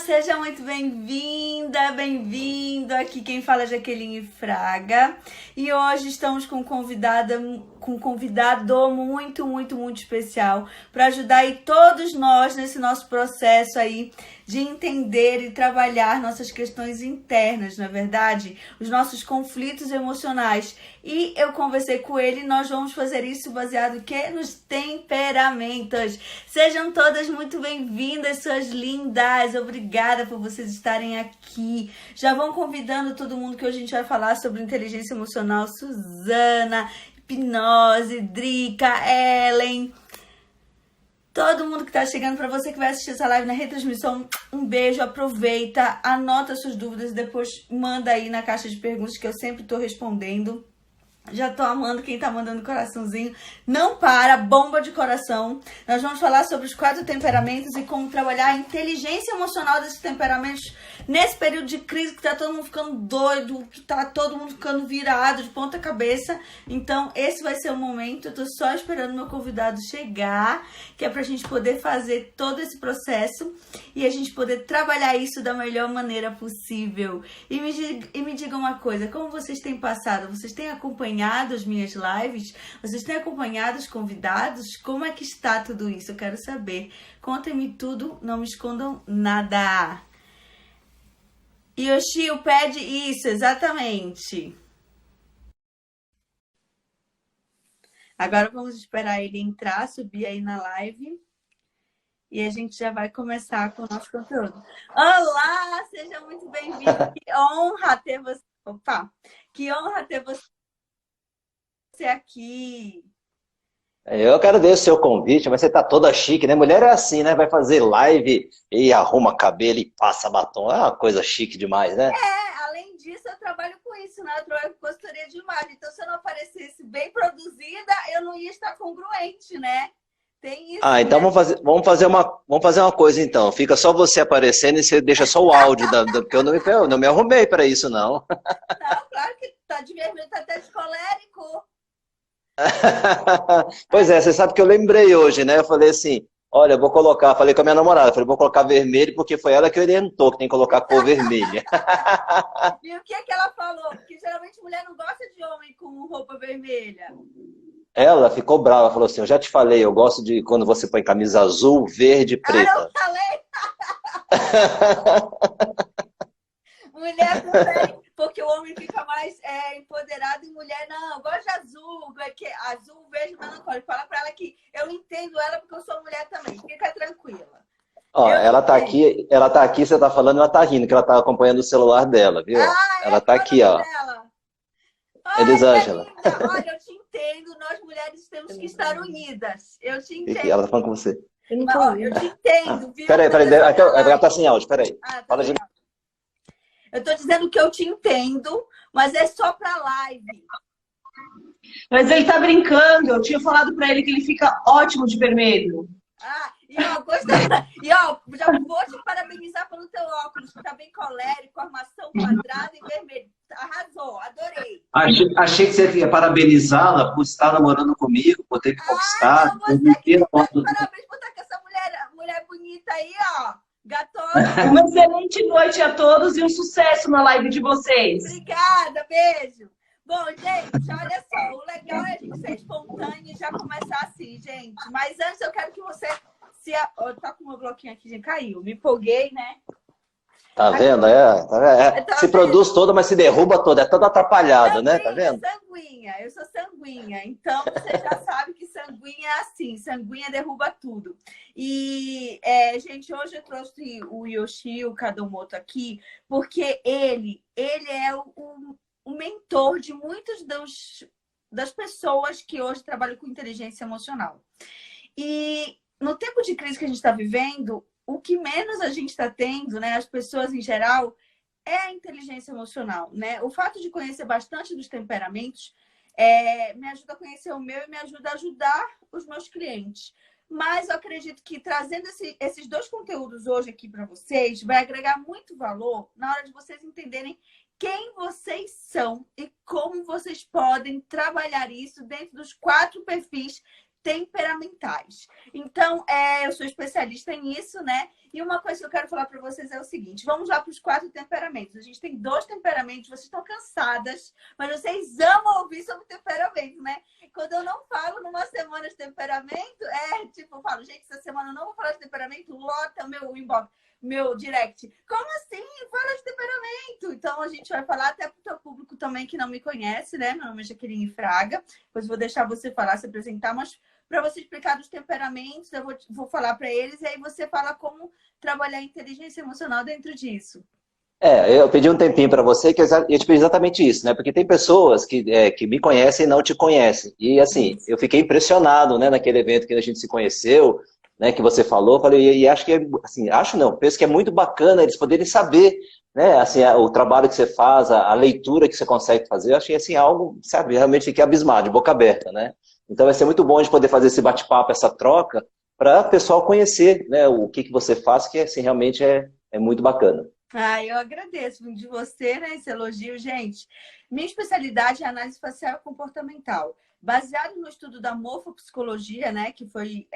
Seja muito bem-vinda, bem-vindo. Aqui quem fala é Jaqueline Fraga. E hoje estamos com um convidado muito especial para ajudar aí todos nós nesse nosso processo aí de entender e trabalhar nossas questões internas, na verdade, os nossos conflitos emocionais. E eu conversei com ele e nós vamos fazer isso baseado nos temperamentos. Sejam todas muito bem-vindas, suas lindas. Obrigada por vocês estarem aqui. Já vão convidando todo mundo que hoje a gente vai falar sobre inteligência emocional. Suzana, hipnose, Drica, Ellen... Todo mundo que está chegando, para você que vai assistir essa live na retransmissão, um beijo, aproveita, anota suas dúvidas e depois manda aí na caixa de perguntas que eu sempre estou respondendo. Já tô amando quem tá mandando coraçãozinho. Não para, bomba de coração. Nós vamos falar sobre os 4 temperamentos e como trabalhar a inteligência emocional desses temperamentos nesse período de crise que tá todo mundo ficando doido, que tá todo mundo ficando virado de ponta cabeça. Então, esse vai ser o momento. Eu tô só esperando meu convidado chegar, que é pra gente poder fazer todo esse processo e a gente poder trabalhar isso da melhor maneira possível. E me diga uma coisa, como vocês têm passado? Vocês têm acompanhado as minhas lives? Vocês têm acompanhado os convidados? Como é que está tudo isso? Eu quero saber. Contem-me tudo, não me escondam nada. Yoshio pede isso, exatamente. Agora vamos esperar ele entrar, subir aí na live. E a gente já vai começar com o nosso conteúdo. Olá, seja muito bem-vindo. Que honra ter você. Opa, que honra ter você aqui. Eu agradeço o seu convite, mas você tá toda chique, né? Mulher é assim, né? Vai fazer live e arruma cabelo e passa batom. É uma coisa chique demais, né? Além disso, eu trabalho com isso, né? Eu trabalho com consultoria de imagem. Então, se eu não aparecesse bem produzida, eu não ia estar congruente, né? Tem isso. Então né? vamos fazer uma coisa então. Fica só você aparecendo e você deixa só o áudio, porque eu não me arrumei para isso, não. Não, claro que tá de vermelho, tá até de colérico. Pois é, você sabe que eu lembrei hoje, né? Eu falei assim, olha, eu vou colocar, falei com a minha namorada, falei, vou colocar vermelho porque foi ela que orientou que tem que colocar cor vermelha. E o que ela falou? Porque geralmente mulher não gosta de homem com roupa vermelha. Ela ficou brava, falou assim, eu já te falei, eu gosto de quando você põe camisa azul, verde e preta. Eu falei! Mulher também, porque o homem fica mais empoderado e mulher não, eu gosto de azul, azul, verde, melancólico. Fala pra ela que eu entendo ela porque eu sou mulher também, fica tranquila. Ó, ela tá aqui, você tá falando, ela tá rindo, que ela tá acompanhando o celular dela, viu? Ela tá aqui, ó. Elisângela. Olha, eu te entendo, nós mulheres temos que estar unidas. Eu te entendo. Ela tá falando com você. Eu te entendo, viu? Peraí, ela tá sem áudio, peraí. Fala de... Eu tô dizendo que eu te entendo, mas é só pra live. Mas ele tá brincando, eu tinha falado pra ele que ele fica ótimo de vermelho. Já vou te parabenizar pelo teu óculos, que tá bem colérico, armação quadrada e vermelho. Arrasou, adorei. Achei que você ia parabenizá-la por estar namorando comigo, por ter me conquistado. Parabéns por estar com essa mulher bonita aí, ó. Gatosa. Uma excelente noite a todos e um sucesso na live de vocês. Obrigada, beijo. Bom, gente, olha só, o legal é a gente ser espontâneo e já começar assim, gente. Mas antes eu quero que você tá com o meu bloquinho aqui, gente, caiu. Me empolguei, né? Tá vendo? Se produz toda, mas se derruba toda. É todo atrapalhado, né? Tá vendo? Eu sou sanguínea. Então, você já sabe que sanguínea é assim. Sanguínea derruba tudo. E, gente, hoje eu trouxe o Yoshio Kadomoto aqui, porque ele é o mentor de muitas das pessoas que hoje trabalham com inteligência emocional. E no tempo de crise que a gente está vivendo, o que menos a gente está tendo, né, as pessoas em geral, é a inteligência emocional, né? O fato de conhecer bastante dos temperamentos me ajuda a conhecer o meu e me ajuda a ajudar os meus clientes. Mas eu acredito que trazendo esses 2 conteúdos hoje aqui para vocês vai agregar muito valor na hora de vocês entenderem quem vocês são e como vocês podem trabalhar isso dentro dos 4 perfis temperamentais. Então, eu sou especialista nisso, né? E uma coisa que eu quero falar para vocês é o seguinte: vamos lá para os 4 temperamentos. A gente tem 2 temperamentos, vocês estão cansadas, mas vocês amam ouvir sobre temperamento, né? Quando eu não falo numa semana de temperamento, tipo, eu falo, gente, essa semana eu não vou falar de temperamento, lota meu inbox, meu direct. Como assim? Fala de temperamento. Então, a gente vai falar até para o teu público também que não me conhece, né? Meu nome é Jaqueline Fraga. Depois vou deixar você falar, se apresentar, mas para você explicar dos temperamentos, eu vou falar para eles e aí você fala como trabalhar a inteligência emocional dentro disso. Eu pedi um tempinho para você, que eu ia te pedir exatamente isso, né? Porque tem pessoas que me conhecem e não te conhecem. E assim, eu fiquei impressionado, né, naquele evento que a gente se conheceu, né, que você falou, falei, e acho que assim, acho não, penso que é muito bacana eles poderem saber, né, assim, o trabalho que você faz, a leitura que você consegue fazer. Eu achei assim algo, sabe, realmente fiquei abismado, de boca aberta, né? Então vai ser muito bom a gente poder fazer esse bate-papo, essa troca, para o pessoal conhecer, né, o que você faz, que assim, realmente é muito bacana. Eu agradeço de você, né, esse elogio, gente. Minha especialidade é análise facial e comportamental, baseado no estudo da morfopsicologia, né, que foi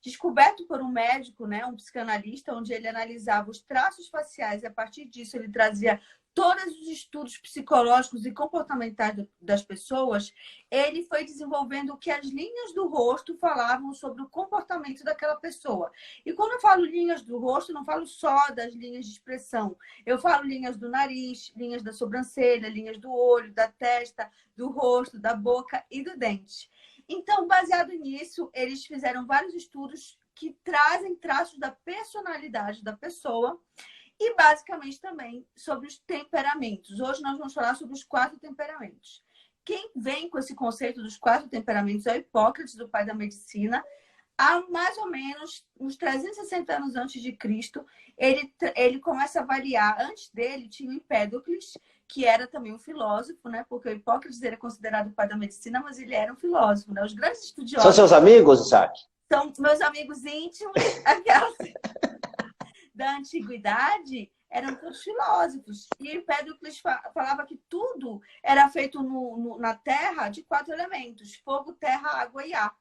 descoberto por um médico, né, um psicanalista, onde ele analisava os traços faciais e a partir disso ele trazia todos os estudos psicológicos e comportamentais das pessoas. Ele foi desenvolvendo o que as linhas do rosto falavam sobre o comportamento daquela pessoa. E quando eu falo linhas do rosto, não falo só das linhas de expressão. Eu falo linhas do nariz, linhas da sobrancelha, linhas do olho, da testa, do rosto, da boca e do dente. Então, baseado nisso, eles fizeram vários estudos que trazem traços da personalidade da pessoa e, basicamente, também sobre os temperamentos. Hoje nós vamos falar sobre os 4 temperamentos. Quem vem com esse conceito dos 4 temperamentos é o Hipócrates, do pai da medicina. Há mais ou menos uns 360 anos antes de Cristo, ele começa a variar. Antes dele tinha o Empédocles, que era também um filósofo, né? Porque o Hipócrates era considerado o pai da medicina, mas ele era um filósofo, né? Os grandes estudiosos... São seus amigos, Isaac? São meus amigos íntimos, aquelas da antiguidade, eram todos filósofos. E Empédocles falava que tudo era feito na Terra de 4 elementos: fogo, terra, água e ar.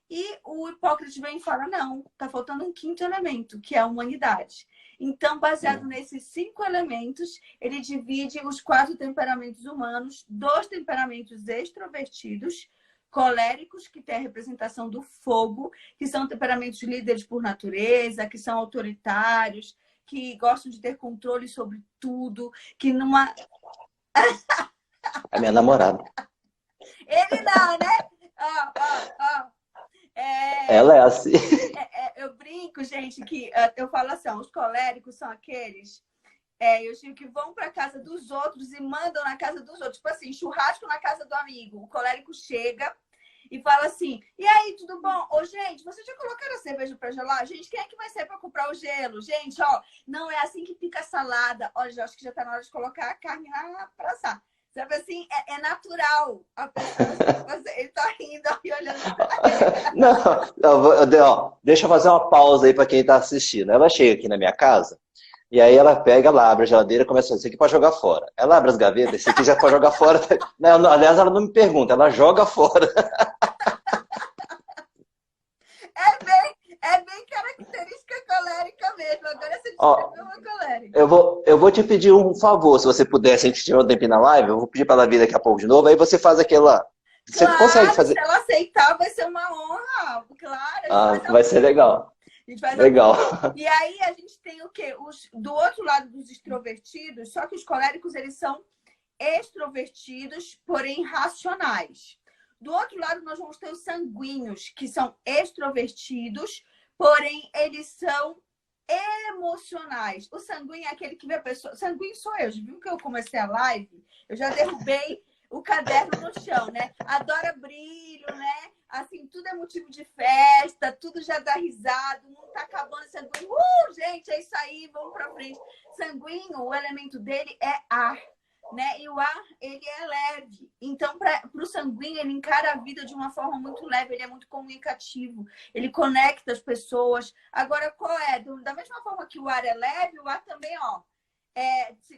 E o Hipócrates vem e fala, não, está faltando um 5º elemento, que é a humanidade. Então, baseado nesses 5 elementos, ele divide os 4 temperamentos humanos: 2 temperamentos extrovertidos, coléricos, que tem a representação do fogo, que são temperamentos líderes por natureza, que são autoritários, que gostam de ter controle sobre tudo, que numa... A minha namorada. Ele não, né? Ela é assim. Eu brinco, gente, que eu falo assim, os coléricos são aqueles eu digo que vão para casa dos outros e mandam na casa dos outros. Tipo assim, churrasco na casa do amigo. O colérico chega e fala assim, e aí, tudo bom? Ô, gente, vocês já colocaram a cerveja para gelar? Gente, quem é que vai sair para comprar o gelo? Gente, ó, não é assim que pica a salada. Olha, já acho que já tá na hora de colocar a carne lá para assar. Sabe assim, é natural. A pessoa, ele tá rindo e olhando. Não, deixa eu fazer uma pausa aí para quem está assistindo. Ela chega aqui na minha casa e aí ela pega, ela abre a geladeira e começa a dizer, isso aqui pode jogar fora. Ela abre as gavetas, esse aqui já pode jogar fora. Não, aliás, ela não me pergunta, ela joga fora. É bem característica colérica mesmo. Agora você descreveu uma colérica. Eu vou te pedir um favor, se você puder, se a gente tiver um tempinho na live, eu vou pedir para ela vir daqui a pouco de novo, aí você faz aquela... Você consegue fazer... se ela aceitar, vai ser uma honra. Claro. Vai ser legal. Legal. E aí a gente tem o quê? Do outro lado dos extrovertidos, só que os coléricos, eles são extrovertidos, porém racionais. Do outro lado, nós vamos ter os sanguíneos, que são extrovertidos, porém eles são emocionais. O sanguíneo é aquele que vê a pessoa... Sanguíneo sou eu. Viu que eu comecei a live? Eu já derrubei o caderno no chão, né? Adora brilho, né? Assim, tudo é motivo de festa, tudo já dá risada, o mundo tá acabando. Sanguíneo, gente, é isso aí, vamos pra frente. Sanguíneo, o elemento dele é ar, né? E o ar, ele é leve. Então, para o sanguíneo, ele encara a vida de uma forma muito leve, ele é muito comunicativo, ele conecta as pessoas. Agora, qual é? Da mesma forma que o ar é leve, o ar também, ó,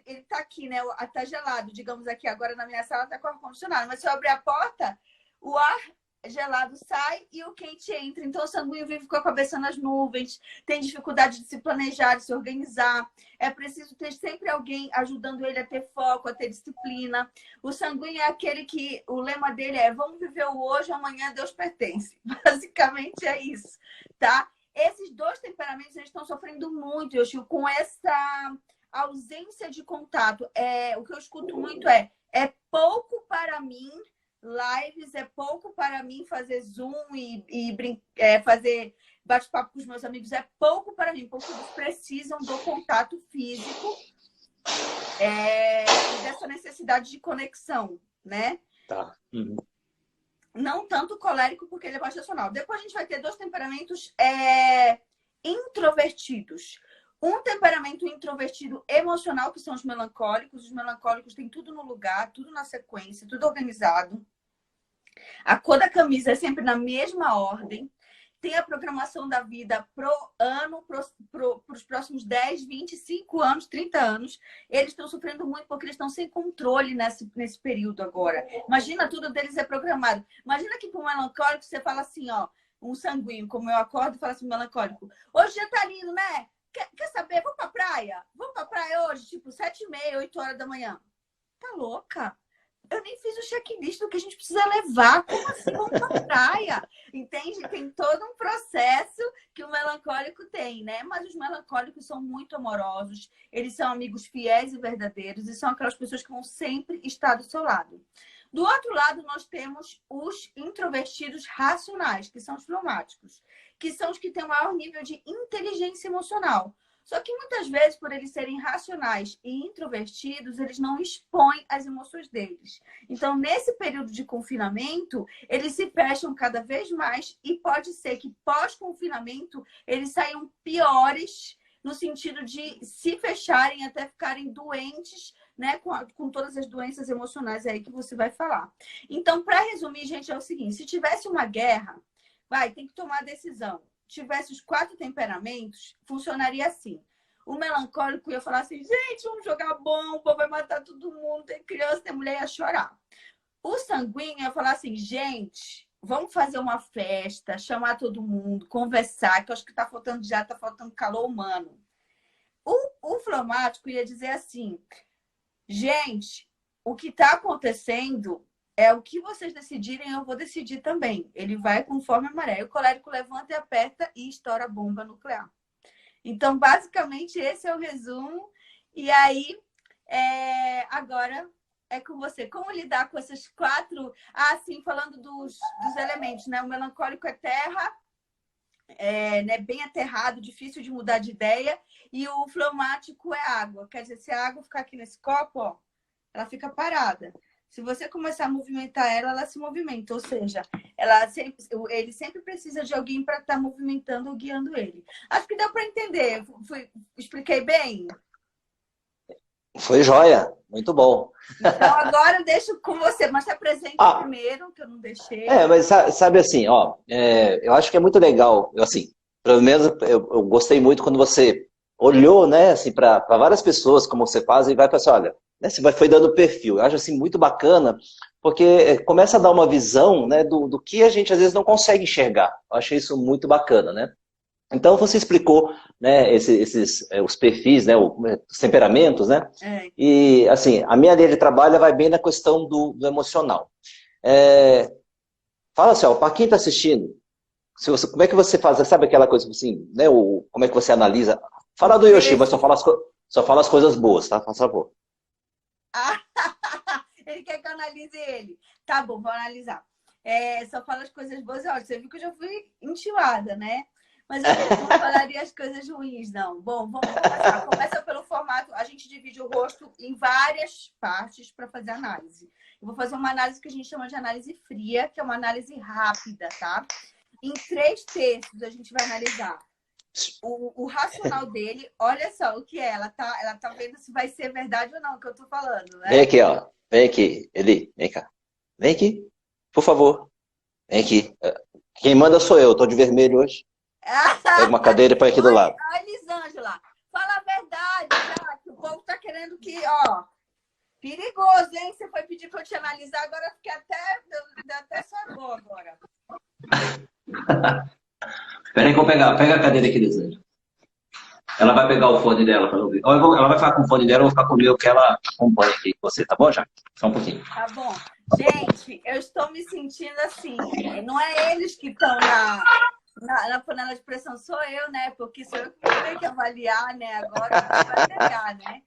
ele tá aqui, né? Tá gelado, digamos aqui, agora na minha sala tá com ar-condicionado, mas se eu abrir a porta, o ar gelado sai e o quente entra. Então, o sanguíneo vive com a cabeça nas nuvens, tem dificuldade de se planejar, de se organizar. É preciso ter sempre alguém ajudando ele a ter foco, a ter disciplina. O sanguíneo é aquele que o lema dele é: vamos viver o hoje, amanhã Deus pertence. Basicamente é isso, tá? Esses dois temperamentos eles estão sofrendo muito, Yoshio, com essa ausência de contato. O que eu escuto muito é pouco para mim. Lives é pouco para mim, fazer Zoom e fazer bate-papo com os meus amigos é pouco para mim, porque eles precisam do contato físico e dessa necessidade de conexão, né? Tá. Uhum. Não tanto o colérico, porque ele é mais racional. Depois a gente vai ter dois temperamentos introvertidos. Um temperamento introvertido emocional, que são os melancólicos. Os melancólicos têm tudo no lugar, tudo na sequência, tudo organizado. A cor da camisa é sempre na mesma ordem. Tem a programação da vida pro ano, para os próximos 10, 25 anos, 30 anos. Eles estão sofrendo muito porque eles estão sem controle nesse período agora. Imagina, tudo deles é programado. Imagina que para um melancólico você fala assim, ó, um sanguíneo, como eu acordo e falo assim, melancólico: hoje já tá lindo, né? Quer saber? Vamos pra praia? Vamos pra praia hoje, tipo 7h30, 8 horas da manhã. Tá louca? Eu nem fiz o checklist do que a gente precisa levar. Como assim? Vamos pra praia? Entende? Tem todo um processo que o melancólico tem, né? Mas os melancólicos são muito amorosos. Eles são amigos fiéis e verdadeiros. E são aquelas pessoas que vão sempre estar do seu lado. Do outro lado, nós temos os introvertidos racionais, que são os fleumáticos, que são os que têm o maior nível de inteligência emocional. Só que muitas vezes, por eles serem racionais e introvertidos, eles não expõem as emoções deles. Então, nesse período de confinamento, eles se fecham cada vez mais e pode ser que pós-confinamento eles saiam piores no sentido de se fecharem até ficarem doentes, né, com todas as doenças emocionais aí que você vai falar. Então, para resumir, gente, é o seguinte: se tivesse uma guerra, tem que tomar a decisão. Tivesse os 4 temperamentos, funcionaria assim. O melancólico ia falar assim: gente, vamos jogar bomba, vai matar todo mundo, tem criança, tem mulher, ia chorar. O sanguíneo ia falar assim: gente, vamos fazer uma festa, chamar todo mundo, conversar, que eu acho que tá faltando calor humano. O fleumático ia dizer assim: gente, o que está acontecendo é o que vocês decidirem, eu vou decidir também. Ele vai conforme a maré. O colérico levanta e aperta e estoura a bomba nuclear. Então, basicamente, esse é o resumo. E aí, agora é com você. Como lidar com essas 4... sim, falando dos elementos, né? O melancólico é terra, né, bem aterrado, difícil de mudar de ideia. E o fleumático é água. Quer dizer, se a água ficar aqui nesse copo, ó, ela fica parada. Se você começar a movimentar ela se movimenta. Ou seja, ele sempre precisa de alguém para estar movimentando ou guiando ele. Acho que deu para entender. Expliquei bem? Foi joia. Muito bom. Então, agora eu deixo com você. Mas se apresente primeiro, que eu não deixei. Mas sabe assim, ó, eu acho que é muito legal. Assim, pelo menos eu gostei muito quando você olhou, né, assim, para várias pessoas, como você faz, e vai para assim, olha, né, você foi dando perfil. Eu acho assim muito bacana, porque começa a dar uma visão, né, do que a gente às vezes não consegue enxergar. Eu achei isso muito bacana, né? Então você explicou, né, os perfis, né, os temperamentos, né? E assim, a minha linha de trabalho vai bem na questão do emocional. Fala assim, ó, para quem está assistindo, como é que você faz? Sabe aquela coisa assim, né? Como é que você analisa? Fala do Yoshi, mas só fala as coisas boas, tá? Por favor. Ele quer que eu analise ele. Tá bom, vou analisar. Só fala as coisas boas. Olha, você viu que eu já fui entilada, né? Mas eu não falaria as coisas ruins, não. Bom, vamos começar. Começa pelo formato. A gente divide o rosto em várias partes para fazer análise. Eu vou fazer uma análise que a gente chama de análise fria, que é uma análise rápida, tá? Em 3 terços a gente vai analisar o racional dele. Olha só o que é. Ela tá vendo se vai ser verdade ou não o que eu tô falando, né? Vem aqui, ó. Vem aqui, Eli. Vem cá. Vem aqui, por favor. Vem aqui. Quem manda sou eu. Tô de vermelho hoje. Pega uma cadeira e põe aqui do lado. Elisângela, fala a verdade, já, que o povo tá querendo que, ó, Perigoso, hein? Você foi pedir para eu te analisar, agora eu fiquei até... Deu até sua dor agora. Espera aí que eu vou pegar. Pega a cadeira aqui, Elisângela. Ela vai pegar o fone dela para ouvir. Ela vai ficar com o fone dela, eu vou ficar com o meu, que ela acompanha aqui com você, tá bom, já? Só um pouquinho. Tá bom. Gente, eu estou me sentindo assim. Não é eles que estão na panela de pressão, sou eu, né? Porque sou eu que vou ter que avaliar, né? Agora vai pegar, né?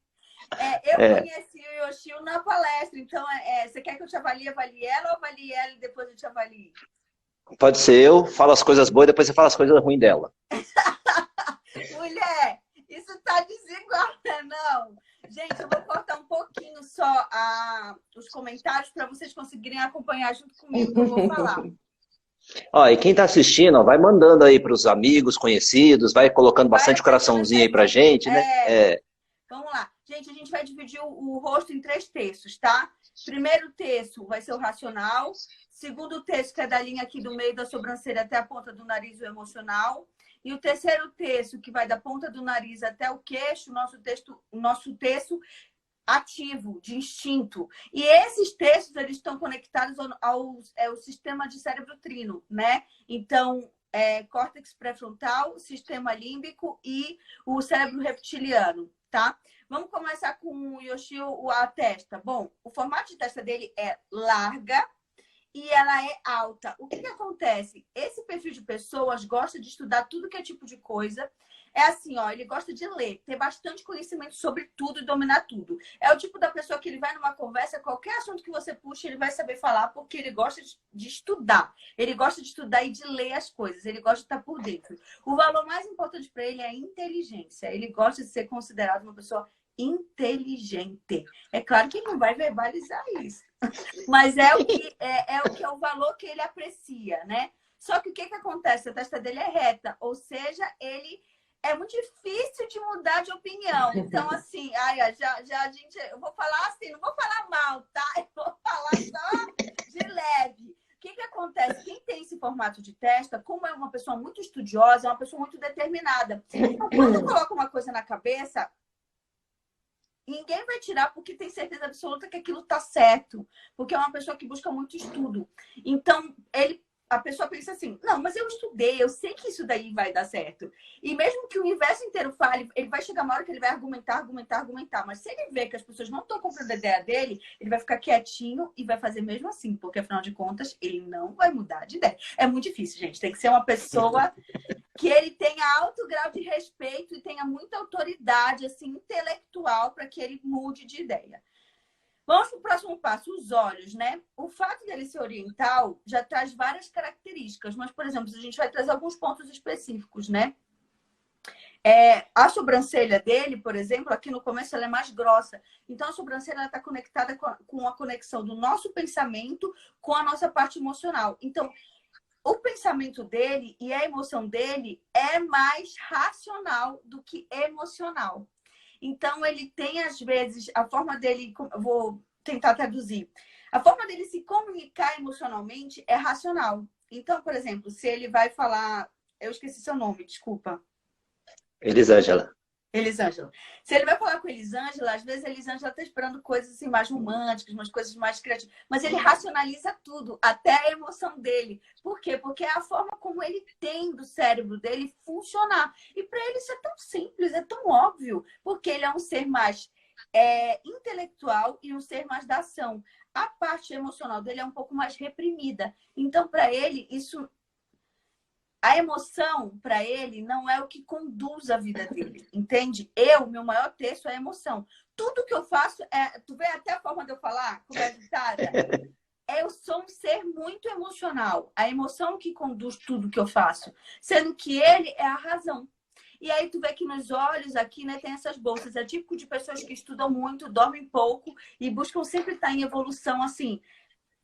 Eu conheci o Yoshio na palestra, então você quer que eu te avalie ela ou avalie ela e depois eu te avalie? Pode ser eu, falo as coisas boas, depois você fala as coisas ruins dela. Mulher, isso tá desigual, né? Não. Gente, eu vou cortar um pouquinho só os comentários para vocês conseguirem acompanhar junto comigo o que eu vou falar. Ó, e quem tá assistindo, ó, vai mandando aí para os amigos, conhecidos, vai colocando bastante coraçãozinho aí pra gente, né? Vamos lá. Gente, a gente vai dividir o rosto em 3 terços, tá? Primeiro terço vai ser o racional. Segundo terço, que é da linha aqui do meio da sobrancelha até a ponta do nariz, o emocional. E o terceiro terço, que vai da ponta do nariz até o queixo, o nosso terço ativo, de instinto. E esses terços, eles estão conectados ao sistema de cérebro trino, né? Então, córtex pré-frontal, sistema límbico e o cérebro reptiliano, tá? Vamos começar com o Yoshio, a testa. Bom, o formato de testa dele é larga e ela é alta. O que acontece? Esse perfil de pessoas gosta de estudar tudo que é tipo de coisa. É assim, ó, ele gosta de ler, ter bastante conhecimento sobre tudo e dominar tudo. É o tipo da pessoa que ele vai numa conversa, qualquer assunto que você puxa, ele vai saber falar, porque ele gosta de estudar. Ele gosta de estudar e de ler as coisas. Ele gosta de estar por dentro. O valor mais importante para ele é a inteligência. Ele gosta de ser considerado uma pessoa inteligente. É claro que não vai verbalizar isso, mas é o valor que ele aprecia, né? Só que o que acontece? A testa dele é reta, ou seja, ele é muito difícil de mudar de opinião. Então, assim, gente, eu vou falar assim, não vou falar mal, tá? Eu vou falar só de leve. O que acontece? Quem tem esse formato de testa, como é uma pessoa muito estudiosa, é uma pessoa muito determinada. Então, quando coloca uma coisa na cabeça, ninguém vai tirar porque tem certeza absoluta que aquilo está certo. Porque é uma pessoa que busca muito estudo. Então, a pessoa pensa assim, não, mas eu estudei, eu sei que isso daí vai dar certo. E mesmo que o universo inteiro fale, ele vai chegar uma hora que ele vai argumentar. Mas se ele vê que as pessoas não estão comprando a ideia dele, ele vai ficar quietinho e vai fazer mesmo assim. Porque, afinal de contas, ele não vai mudar de ideia. É muito difícil, gente. Tem que ser uma pessoa que ele tenha alto grau de respeito e tenha muita autoridade assim, intelectual para que ele mude de ideia. Vamos para o próximo passo, os olhos, né? O fato dele ser oriental já traz várias características, mas, por exemplo, a gente vai trazer alguns pontos específicos, né? A sobrancelha dele, por exemplo, aqui no começo ela é mais grossa. Então, a sobrancelha está conectada com a conexão do nosso pensamento com a nossa parte emocional. Então, o pensamento dele e a emoção dele é mais racional do que emocional. Então, ele tem, às vezes, a forma dele... Eu vou tentar traduzir. A forma dele se comunicar emocionalmente é racional. Então, por exemplo, se ele vai falar... Eu esqueci seu nome, desculpa. Elisângela. Elisângela. Se ele vai falar com Elisângela, às vezes a Elisângela está esperando coisas assim, mais românticas, umas coisas mais criativas. Mas ele racionaliza tudo, até a emoção dele. Por quê? Porque é a forma como ele tem do cérebro dele funcionar. E para ele isso é tão simples, é tão óbvio. Porque ele é um ser mais intelectual e um ser mais da ação. A parte emocional dele é um pouco mais reprimida. Então, para ele, isso... A emoção, para ele, não é o que conduz a vida dele, entende? Meu maior texto é a emoção. Tudo que eu faço, tu vê até a forma de eu falar, como é ditada? Eu sou um ser muito emocional. A emoção que conduz tudo que eu faço. Sendo que ele é a razão. E aí tu vê que nos olhos aqui, né, tem essas bolsas. É típico de pessoas que estudam muito, dormem pouco e buscam sempre estar em evolução, assim...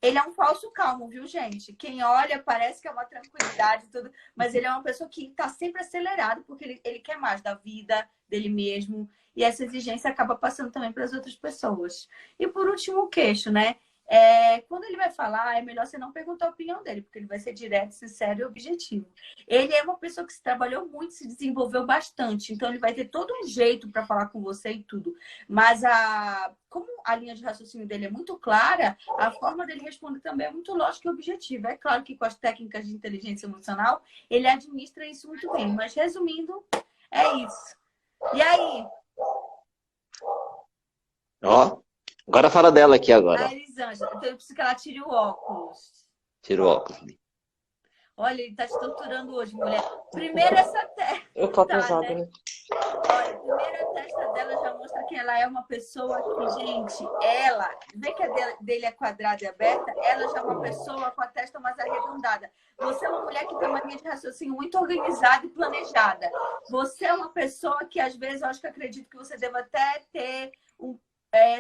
Ele é um falso calmo, viu, gente? Quem olha parece que é uma tranquilidade e tudo, mas ele é uma pessoa que está sempre acelerado porque ele quer mais da vida, dele mesmo, e essa exigência acaba passando também para as outras pessoas. E por último, o queixo, né? Quando ele vai falar, é melhor você não perguntar a opinião dele, porque ele vai ser direto, sincero e objetivo. Ele é uma pessoa que se trabalhou muito, se desenvolveu bastante, então ele vai ter todo um jeito para falar com você e tudo. Mas como a linha de raciocínio dele é muito clara, a forma dele responder também é muito lógica e objetiva. É claro que com as técnicas de inteligência emocional, ele administra isso muito bem. Mas, resumindo, é isso. E aí? Ó, agora fala dela aqui agora. A Elisângela, eu preciso que ela tire o óculos. Tira o óculos. Olha, ele tá te torturando hoje, mulher. Primeiro essa testa. Eu tô atrasada, né? Olha, primeiro a testa dela já mostra que ela é uma pessoa que, gente, ela, vê que a dele é quadrada e aberta, ela já é uma pessoa com a testa mais arredondada. Você é uma mulher que tem uma linha de raciocínio muito organizada e planejada. Você é uma pessoa que, às vezes, eu acho que acredito que você deva até ter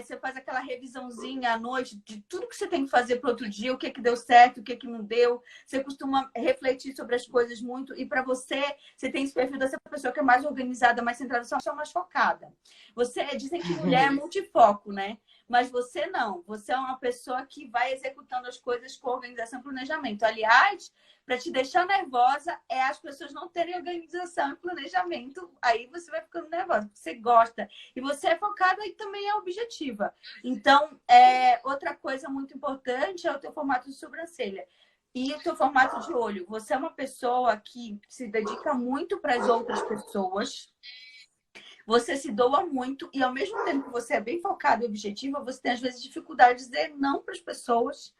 você faz aquela revisãozinha à noite de tudo que você tem que fazer para outro dia, o que deu certo, o que não deu. Você costuma refletir sobre as coisas muito. E para você tem esse perfil dessa pessoa que é mais organizada, mais centrada, só mais focada. Dizem que mulher é multifoco, né? Mas você não. Você é uma pessoa que vai executando as coisas com organização e planejamento. Aliás, para te deixar nervosa é as pessoas não terem organização e planejamento. Aí você vai ficando nervosa, porque você gosta. E você é focada e também é objetiva. Então, outra coisa muito importante é o teu formato de sobrancelha. E o teu formato de olho. Você é uma pessoa que se dedica muito para as outras pessoas. Você se doa muito e, ao mesmo tempo que você é bem focada e objetiva, você tem, às vezes, dificuldade de dizer não para as pessoas.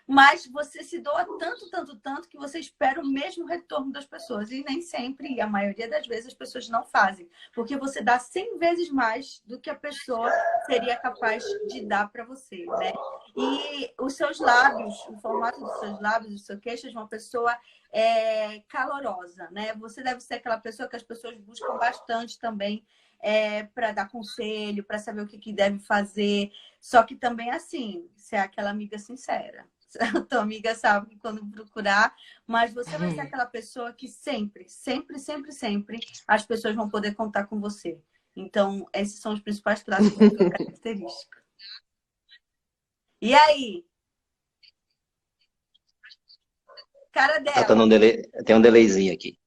Mas você se doa tanto, que você espera o mesmo retorno das pessoas. E nem sempre, e a maioria das vezes, as pessoas não fazem. Porque você dá 100 vezes mais do que a pessoa seria capaz de dar para você, né? E os seus lábios, o formato dos seus lábios, do seu queixo, é de uma pessoa calorosa, né? Você deve ser aquela pessoa que as pessoas buscam bastante também para dar conselho, para saber o que deve fazer. Só que também, assim, você é aquela amiga sincera. A tua amiga sabe quando procurar, mas você vai ser aquela pessoa que sempre as pessoas vão poder contar com você. Então, esses são os principais traços da sua característica. E aí? Cara dela. Tá dando tem um delayzinho aqui.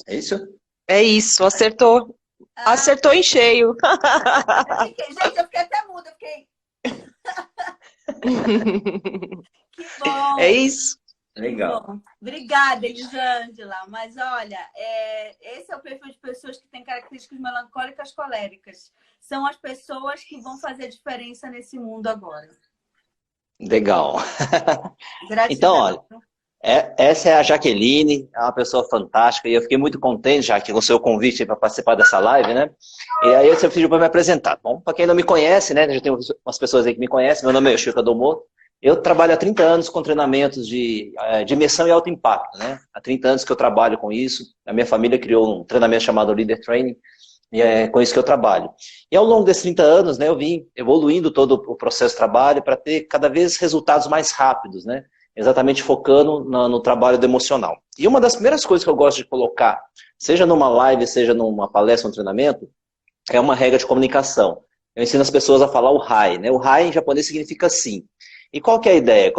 É isso? É isso, acertou. Acertou em cheio. Gente, eu fiquei até muda, Que bom. É isso. Legal. Bom, obrigada, Elisângela. Mas olha, esse é o perfil de pessoas que têm características melancólicas coléricas. São as pessoas que vão fazer a diferença nesse mundo agora. Legal. Gratidão. Então, olha, essa é a Jaqueline, é uma pessoa fantástica, e eu fiquei muito contente, já que com o seu convite para participar dessa live, né? E aí você pediu para me apresentar. Bom, para quem não me conhece, né? Já tem umas pessoas aí que me conhecem, meu nome é Chico Adomoto. Eu trabalho há 30 anos com treinamentos de imersão e alto impacto, né? Há 30 anos que eu trabalho com isso. A minha família criou um treinamento chamado Leader Training, e é com isso que eu trabalho. E ao longo desses 30 anos, né, eu vim evoluindo todo o processo de trabalho para ter cada vez resultados mais rápidos, né? Exatamente focando no trabalho do emocional. E uma das primeiras coisas que eu gosto de colocar, seja numa live, seja numa palestra, um treinamento, é uma regra de comunicação. Eu ensino as pessoas a falar o Hai, né? O Hai em japonês significa sim. E qual que é a ideia?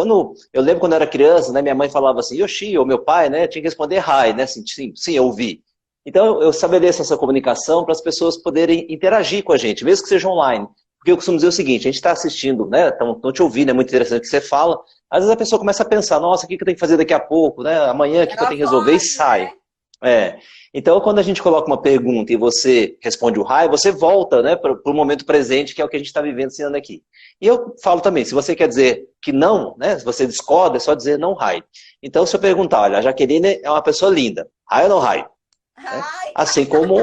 Eu lembro quando eu era criança, né, minha mãe falava assim, Yoshi, ou meu pai, né, tinha que responder Hai, né? Assim, sim, eu ouvi. Então eu estabeleço essa comunicação para as pessoas poderem interagir com a gente, mesmo que seja online. Porque eu costumo dizer o seguinte, a gente está assistindo, né? Estão te ouvindo, é muito interessante o que você fala. Às vezes a pessoa começa a pensar, nossa, o que eu tenho que fazer daqui a pouco, né? Amanhã, o que eu tenho que resolver, e sai. Né? Então, quando a gente coloca uma pergunta e você responde o Hai, você volta, né, para o momento presente, que é o que a gente está vivendo, ensinando aqui. E eu falo também, se você quer dizer que não, né, se você discorda, é só dizer não Hai. Então, se eu perguntar, olha, a Jaqueline é uma pessoa linda, Hai ou não Hai? Né? Assim como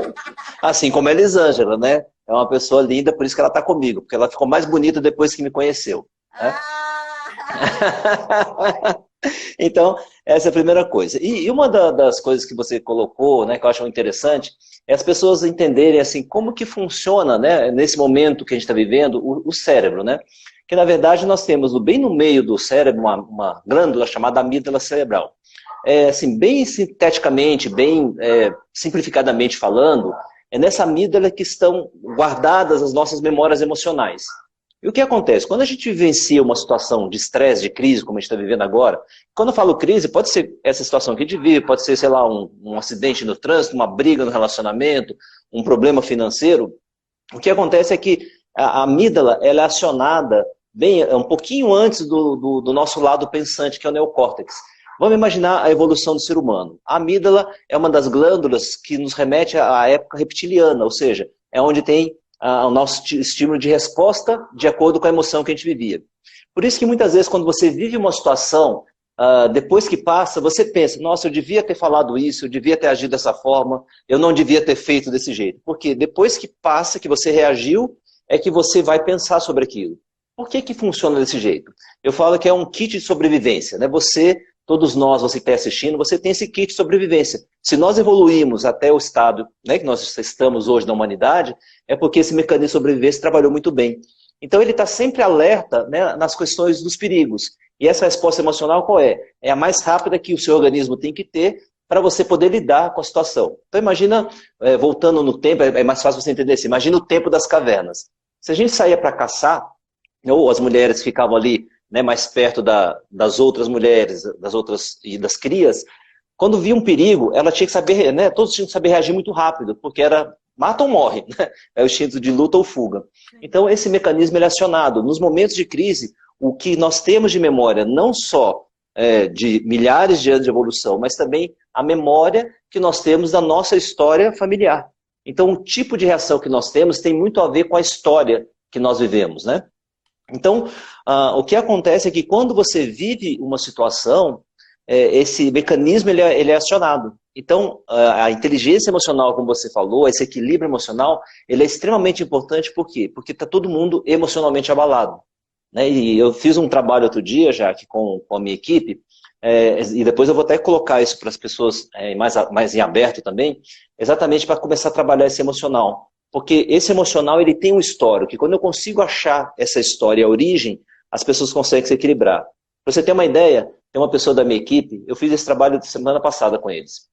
a Elisângela, né? É uma pessoa linda, por isso que ela está comigo, porque ela ficou mais bonita depois que me conheceu. Né? Então, essa é a primeira coisa. E uma das coisas que você colocou, né, que eu acho interessante, é as pessoas entenderem assim, como que funciona, né, nesse momento que a gente está vivendo, o cérebro, né? Que na verdade nós temos bem no meio do cérebro uma glândula chamada amígdala cerebral. Assim, bem sinteticamente, bem simplificadamente falando, é nessa amígdala que estão guardadas as nossas memórias emocionais. E o que acontece? Quando a gente vivencia uma situação de estresse, de crise, como a gente está vivendo agora, quando eu falo crise, pode ser essa situação que a gente vive, pode ser, sei lá, um acidente no trânsito, uma briga no relacionamento, um problema financeiro. O que acontece é que A amígdala, ela é acionada bem, um pouquinho antes do nosso lado pensante, que é o neocórtex. Vamos imaginar a evolução do ser humano. A amígdala é uma das glândulas que nos remete à época reptiliana, ou seja, é onde tem o nosso estímulo de resposta de acordo com a emoção que a gente vivia. Por isso que muitas vezes quando você vive uma situação, depois que passa, você pensa, nossa, eu devia ter falado isso, eu devia ter agido dessa forma, eu não devia ter feito desse jeito. Porque depois que passa, que você reagiu, é que você vai pensar sobre aquilo. Por que funciona desse jeito? Eu falo que é um kit de sobrevivência, né? Todos nós, você que está assistindo, você tem esse kit de sobrevivência. Se nós evoluímos até o estado, né, que nós estamos hoje na humanidade, é porque esse mecanismo de sobrevivência trabalhou muito bem. Então ele está sempre alerta, né, nas questões dos perigos. E essa resposta emocional qual é? É a mais rápida que o seu organismo tem que ter para você poder lidar com a situação. Então imagina, voltando no tempo, é mais fácil você entender isso, imagina o tempo das cavernas. Se a gente saía para caçar, ou as mulheres ficavam ali, né, mais perto das outras mulheres, das outras e das crias, quando via um perigo, ela tinha que saber, né, todos tinham que saber reagir muito rápido, porque era mata ou morre, né? É o instinto de luta ou fuga. Então esse mecanismo ele é acionado. Nos momentos de crise, o que nós temos de memória, não só de milhares de anos de evolução, mas também a memória que nós temos da nossa história familiar. Então o tipo de reação que nós temos tem muito a ver com a história que nós vivemos, né? Então, o que acontece é que quando você vive uma situação, esse mecanismo ele é acionado. Então, a inteligência emocional, como você falou, esse equilíbrio emocional, ele é extremamente importante, por quê? Porque está todo mundo emocionalmente abalado, né? E eu fiz um trabalho outro dia, já que com a minha equipe, e depois eu vou até colocar isso para as pessoas mais em aberto também, exatamente para começar a trabalhar esse emocional. Porque esse emocional ele tem um histórico, que quando eu consigo achar essa história, a origem, as pessoas conseguem se equilibrar. Para você ter uma ideia, tem uma pessoa da minha equipe, eu fiz esse trabalho semana passada com eles.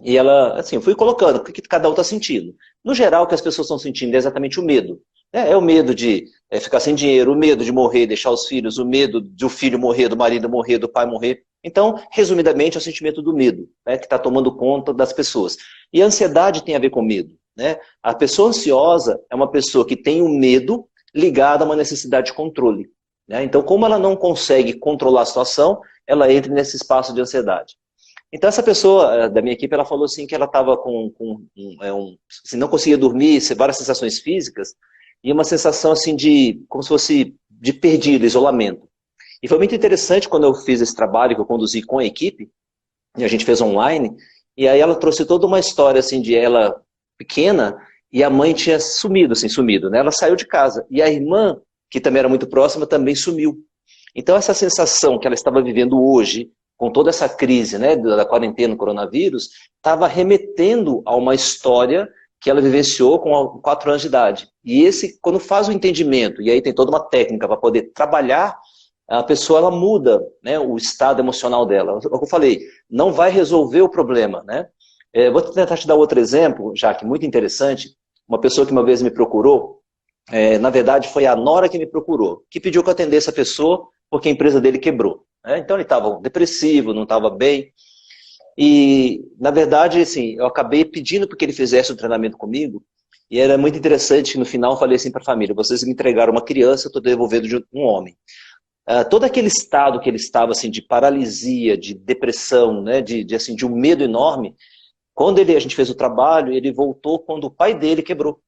E ela, assim, eu fui colocando o que cada um está sentindo. No geral, o que as pessoas estão sentindo é exatamente o medo. É o medo de ficar sem dinheiro, o medo de morrer, deixar os filhos, o medo de o filho morrer, do marido morrer, do pai morrer. Então, resumidamente, é o sentimento do medo, né, que está tomando conta das pessoas. E a ansiedade tem a ver com medo, né? A pessoa ansiosa é uma pessoa que tem o medo ligado a uma necessidade de controle, né? Então, como ela não consegue controlar a situação, ela entra nesse espaço de ansiedade. Então, essa pessoa da minha equipe, ela falou assim que ela estava assim, não conseguia dormir, várias sensações físicas, e uma sensação assim como se fosse de perdido, isolamento. E foi muito interessante quando eu fiz esse trabalho que eu conduzi com a equipe, e a gente fez online, e aí ela trouxe toda uma história assim de ela pequena, e a mãe tinha sumido, né? Ela saiu de casa, e a irmã, que também era muito próxima, também sumiu. Então essa sensação que ela estava vivendo hoje, com toda essa crise, né, da quarentena, do coronavírus, estava remetendo a uma história que ela vivenciou com 4 anos de idade. E quando faz o entendimento, e aí tem toda uma técnica para poder trabalhar, a pessoa ela muda, né, o estado emocional dela. Como eu falei, não vai resolver o problema, né? Vou tentar te dar outro exemplo, já que muito interessante. Uma pessoa que uma vez me procurou, na verdade foi a nora que me procurou, que pediu que eu atendesse a pessoa porque a empresa dele quebrou, né? Então ele estava depressivo, não estava bem. E, na verdade, assim, eu acabei pedindo para que ele fizesse um treinamento comigo, e era muito interessante que no final eu falei assim para a família, vocês me entregaram uma criança, eu estou devolvendo de um homem. Todo aquele estado que ele estava, assim, de paralisia, de depressão, né, assim, de um medo enorme, quando a gente fez o trabalho, ele voltou quando o pai dele quebrou,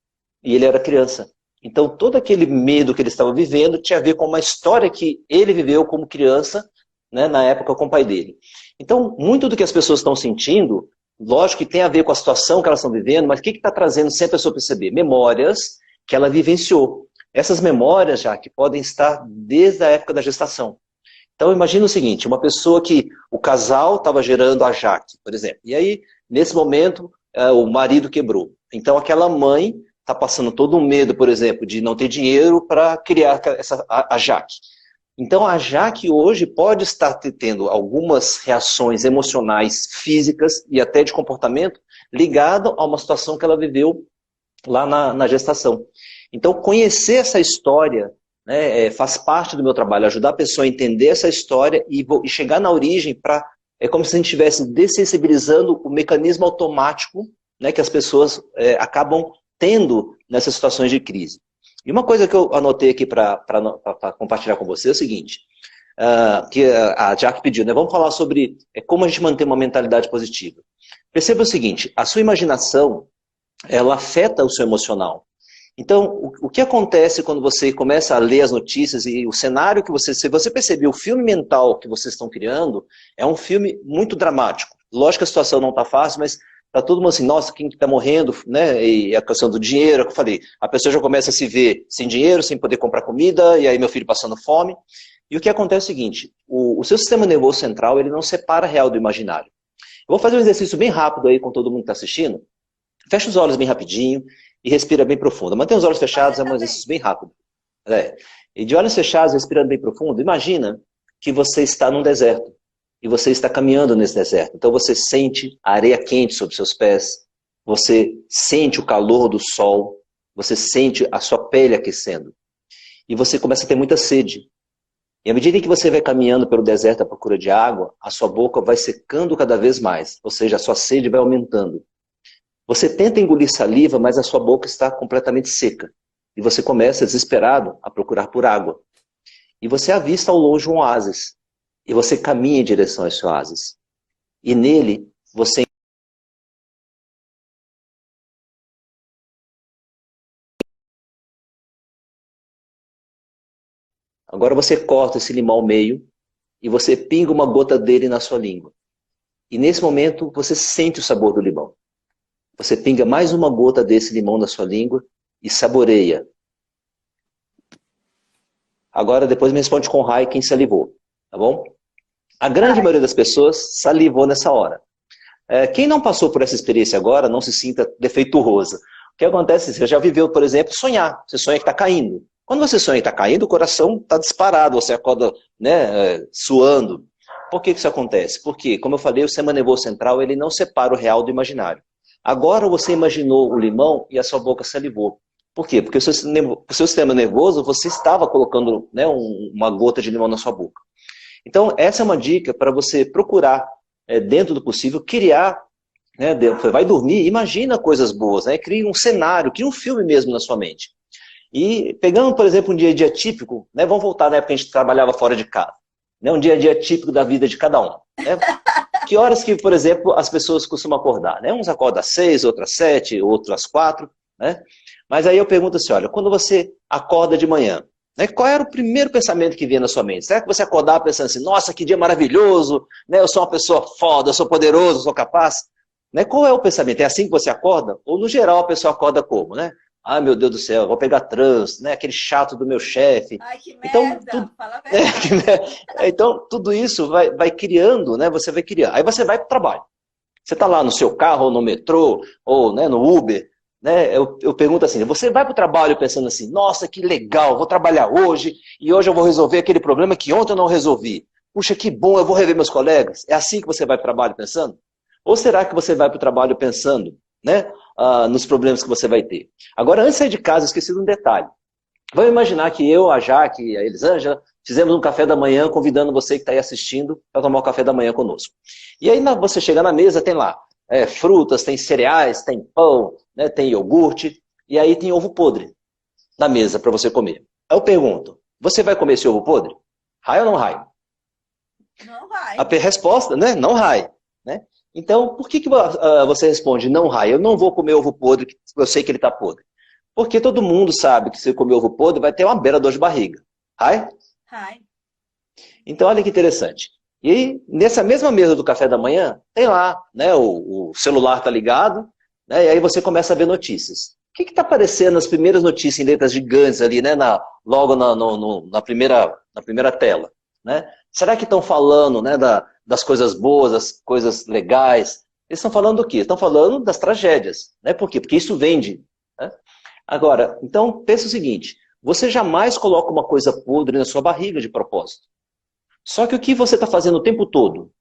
e ele era criança. Então, todo aquele medo que ele estava vivendo tinha a ver com uma história que ele viveu como criança, né, na época com o pai dele. Então, muito do que as pessoas estão sentindo, lógico que tem a ver com a situação que elas estão vivendo, mas o que está trazendo sem a pessoa perceber? Memórias que ela vivenciou. Essas memórias, já que podem estar desde a época da gestação. Então, imagina o seguinte, uma pessoa que o casal estava gerando a Jaque, por exemplo, e aí, nesse momento, o marido quebrou. Então, aquela mãe está passando todo um medo, por exemplo, de não ter dinheiro para criar a Jaque. Então, a Jaque hoje pode estar tendo algumas reações emocionais, físicas e até de comportamento ligado a uma situação que ela viveu lá na gestação. Então, conhecer essa história, né, faz parte do meu trabalho, ajudar a pessoa a entender essa história e chegar na origem para... É como se a gente estivesse dessensibilizando o mecanismo automático, né, que as pessoas acabam tendo nessas situações de crise. E uma coisa que eu anotei aqui para compartilhar com você é o seguinte, que a Jack pediu, né? Vamos falar sobre como a gente manter uma mentalidade positiva. Perceba o seguinte, a sua imaginação, ela afeta o seu emocional. Então, o que acontece quando você começa a ler as notícias e o cenário que você... Se você perceber, o filme mental que vocês estão criando é um filme muito dramático. Lógico que a situação não está fácil, mas está todo mundo assim, nossa, quem está morrendo, né? E a questão do dinheiro, é o que eu falei. A pessoa já começa a se ver sem dinheiro, sem poder comprar comida, e aí meu filho passando fome. E o que acontece é o seguinte, o seu sistema nervoso central, ele não separa real do imaginário. Eu vou fazer um exercício bem rápido aí com todo mundo que está assistindo. Fecha os olhos bem rapidinho e respira bem profundo. Mantenha os olhos fechados, é um exercício bem rápido. E de olhos fechados, respirando bem profundo, imagina que você está num deserto. E você está caminhando nesse deserto. Então você sente a areia quente sobre seus pés, você sente o calor do sol, você sente a sua pele aquecendo. E você começa a ter muita sede. E à medida que você vai caminhando pelo deserto à procura de água, a sua boca vai secando cada vez mais, ou seja, a sua sede vai aumentando. Você tenta engolir saliva, mas a sua boca está completamente seca. E você começa, desesperado, a procurar por água. E você avista ao longe um oásis. E você caminha em direção a esse oásis. E nele, você... Agora você corta esse limão ao meio e você pinga uma gota dele na sua língua. E nesse momento, você sente o sabor do limão. Você pinga mais uma gota desse limão na sua língua e saboreia. Agora, depois me responde com raio quem salivou, tá bom? A grande maioria das pessoas salivou nessa hora. Quem não passou por essa experiência agora, não se sinta defeituoso. O que acontece? Você já viveu, por exemplo, sonhar. Você sonha que está caindo. Quando você sonha que está caindo, o coração está disparado, você acorda, né, suando. Por que isso acontece? Porque, como eu falei, o sistema nervoso central ele não separa o real do imaginário. Agora você imaginou o limão e a sua boca salivou. Por quê? Porque o seu sistema nervoso, você estava colocando, né, uma gota de limão na sua boca. Então, essa é uma dica para você procurar, dentro do possível, criar, né, vai dormir, imagina coisas boas, né, cria um cenário, cria um filme mesmo na sua mente. E pegando, por exemplo, um dia a dia típico, né, vamos voltar na época que a gente trabalhava fora de casa, né, um dia a dia típico da vida de cada um. Né? Que horas que, por exemplo, as pessoas costumam acordar? Né? Uns acordam às 6, outros às 7, outros às 4, né? Mas aí eu pergunto assim, olha, quando você acorda de manhã, né, qual era o primeiro pensamento que vinha na sua mente? Será que você acordava pensando assim, nossa, que dia maravilhoso, né, eu sou uma pessoa foda, eu sou poderoso, eu sou capaz? Né, qual é o pensamento? É assim que você acorda? Ou no geral a pessoa acorda como? Né? Ah, meu Deus do céu, vou pegar trânsito, né, aquele chato do meu chefe. Ai, que então, merda, fala a verdade. Então, tudo isso vai criando, né, você vai criando. Aí você vai para o trabalho. Você está lá no seu carro, ou no metrô, ou, né, no Uber, né, eu pergunto assim, você vai para o trabalho pensando assim, nossa, que legal, vou trabalhar hoje, e hoje eu vou resolver aquele problema que ontem eu não resolvi. Puxa, que bom, eu vou rever meus colegas. É assim que você vai para o trabalho pensando? Ou será que você vai para o trabalho pensando, né, nos problemas que você vai ter? Agora, antes de sair de casa, eu esqueci de um detalhe. Vamos imaginar que eu, a Jaque e a Elisângela fizemos um café da manhã convidando você que está aí assistindo para tomar o café da manhã conosco. E aí você chega na mesa, tem lá frutas, tem cereais, tem pão, né, tem iogurte, e aí tem ovo podre na mesa para você comer. Aí eu pergunto, você vai comer esse ovo podre? Raio ou não raio? Não vai. A resposta, né? Não raio. Né? Então, por que você responde não raio? Eu não vou comer ovo podre, eu sei que ele está podre. Porque todo mundo sabe que se comer ovo podre vai ter uma beira dor de barriga. Raio? Raio. Então, olha que interessante. E aí, nessa mesma mesa do café da manhã, tem lá, né, o celular está ligado, né, e aí você começa a ver notícias. O que está aparecendo nas primeiras notícias em letras gigantes ali, né, logo na primeira tela? Né? Será que estão falando, né, das coisas boas, das coisas legais? Eles estão falando do quê? Estão falando das tragédias. Né? Por quê? Porque isso vende. Né? Agora, então, pensa o seguinte, você jamais coloca uma coisa podre na sua barriga de propósito. Só que o que você está fazendo o tempo todo?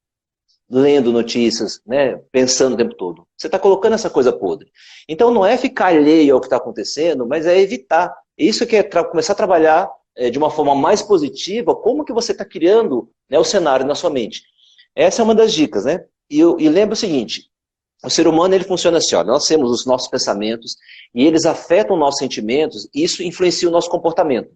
Lendo notícias, né, pensando o tempo todo. Você está colocando essa coisa podre. Então não é ficar alheio ao que está acontecendo, mas é evitar. Isso que é começar a trabalhar de uma forma mais positiva, como que você está criando, né, o cenário na sua mente. Essa é uma das dicas. Né? E lembra o seguinte, O ser humano, ele funciona assim, ó, nós temos os nossos pensamentos e eles afetam nossos sentimentos e isso influencia o nosso comportamento.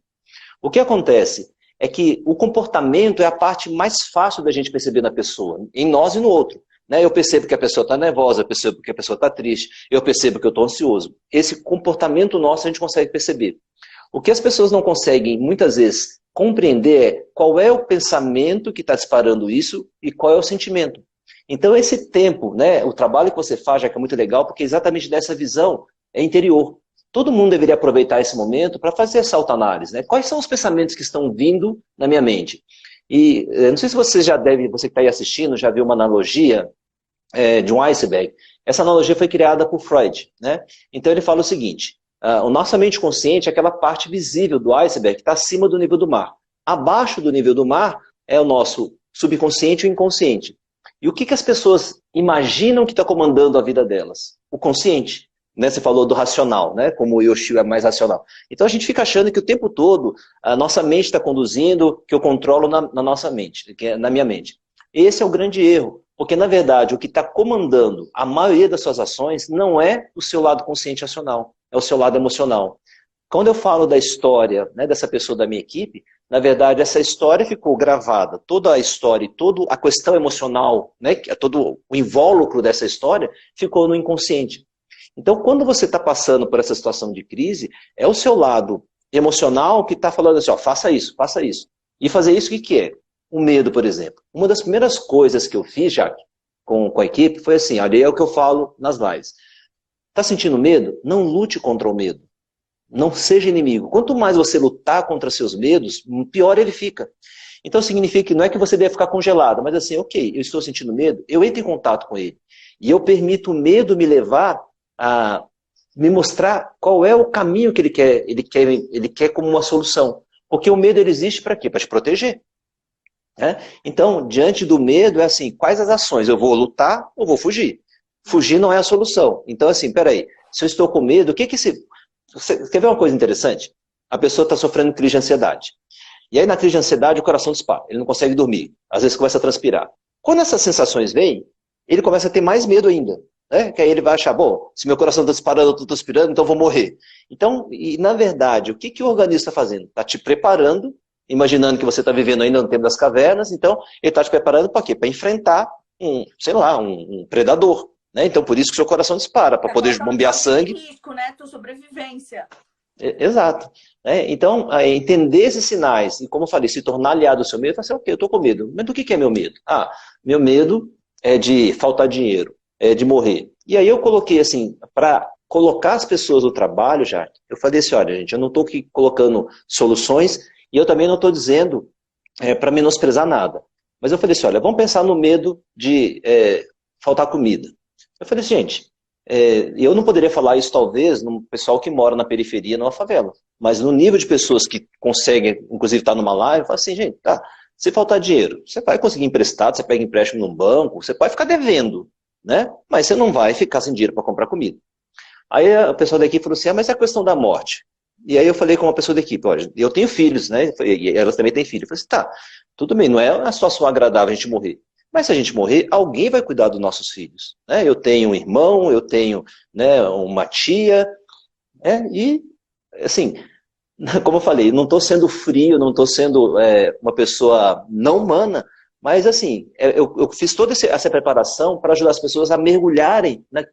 O que acontece é que o comportamento é a parte mais fácil da gente perceber na pessoa, em nós e no outro. Né? Eu percebo que a pessoa está nervosa, eu percebo que a pessoa está triste, eu percebo que eu estou ansioso. Esse comportamento nosso a gente consegue perceber. O que as pessoas não conseguem, muitas vezes, compreender é qual é o pensamento que está disparando isso e qual é o sentimento. Então, esse tempo, né, o trabalho que você faz já que é muito legal, porque exatamente dessa visão é interior. Todo mundo deveria aproveitar esse momento para fazer essa autoanálise. Né? Quais são os pensamentos que estão vindo na minha mente? E não sei se você já deve, você que está aí assistindo, já viu uma analogia de um iceberg. Essa analogia foi criada por Freud. Né? Então, ele fala o seguinte, a nossa mente consciente é aquela parte visível do iceberg que está acima do nível do mar. Abaixo do nível do mar é o nosso subconsciente e o inconsciente. E o que as pessoas imaginam que está comandando a vida delas? O consciente. Né? Você falou do racional, né? Como o Yoshio é mais racional. Então a gente fica achando que o tempo todo a nossa mente está conduzindo, que eu controlo na nossa mente, na minha mente. Esse é o grande erro, porque na verdade o que está comandando a maioria das suas ações não é o seu lado consciente racional, é o seu lado emocional. Quando eu falo da história, né, dessa pessoa da minha equipe, na verdade essa história ficou gravada, toda a história e toda a questão emocional, né, todo o invólucro dessa história ficou no inconsciente. Então, quando você está passando por essa situação de crise, é o seu lado emocional que está falando assim, ó, faça isso, faça isso. E fazer isso, o que é? O medo, por exemplo. Uma das primeiras coisas que eu fiz, Jaque, com a equipe, foi assim, olha, é o que eu falo nas lives. Está sentindo medo? Não lute contra o medo. Não seja inimigo. Quanto mais você lutar contra seus medos, pior ele fica. Então significa que não é que você deve ficar congelado, mas assim, ok, eu estou sentindo medo, eu entro em contato com ele. E eu permito o medo me levar a me mostrar qual é o caminho que ele quer como uma solução. Porque o medo ele existe para quê? Para te proteger. Né? Então, diante do medo, é assim, quais as ações? Eu vou lutar ou vou fugir? Fugir não é a solução. Então, assim, peraí, se eu estou com medo, o que que se... Você quer ver uma coisa interessante? A pessoa está sofrendo crise de ansiedade. E aí, na crise de ansiedade, o coração dispara. Ele não consegue dormir. Às vezes começa a transpirar. Quando essas sensações vêm, ele começa a ter mais medo ainda. Né? Que aí ele vai achar, bom, se meu coração está disparando, eu estou transpirando, então eu vou morrer. Então, e na verdade, o que que o organismo está fazendo? Está te preparando, imaginando que você está vivendo ainda no tempo das cavernas, então ele está te preparando para quê? Para enfrentar um predador. Né? Então, por isso que o seu coração dispara, para poder bombear sangue. Risco, né? Tua sobrevivência. Exato. Então, entender esses sinais, e como eu falei, se tornar aliado ao seu medo, falar assim, ok, eu estou com medo. Mas do que é meu medo? Ah, meu medo é de faltar dinheiro, é de morrer. E aí eu coloquei assim, para colocar as pessoas no trabalho, já, eu falei assim, olha, gente, eu não estou aqui colocando soluções, e eu também não estou dizendo para menosprezar nada. Mas eu falei assim, olha, vamos pensar no medo de faltar comida. Eu falei assim, gente, eu não poderia falar isso talvez no pessoal que mora na periferia, numa favela, mas no nível de pessoas que conseguem, inclusive estar numa live, eu falo assim, gente, tá, se faltar dinheiro, você vai conseguir emprestado, você pega empréstimo num banco, você pode ficar devendo, né? Mas você não vai ficar sem dinheiro para comprar comida. Aí a pessoa da equipe falou assim, mas é a questão da morte. E aí eu falei com uma pessoa da equipe, olha, eu tenho filhos, né? E elas também têm filhos. Eu falei assim, tá, tudo bem, não é uma situação agradável a gente morrer. Mas se a gente morrer, alguém vai cuidar dos nossos filhos. Né? Eu tenho um irmão, eu tenho, né, uma tia, e assim, como eu falei, não estou sendo frio, não estou sendo uma pessoa não humana, mas assim, eu fiz toda essa preparação para ajudar as pessoas a mergulharem, né,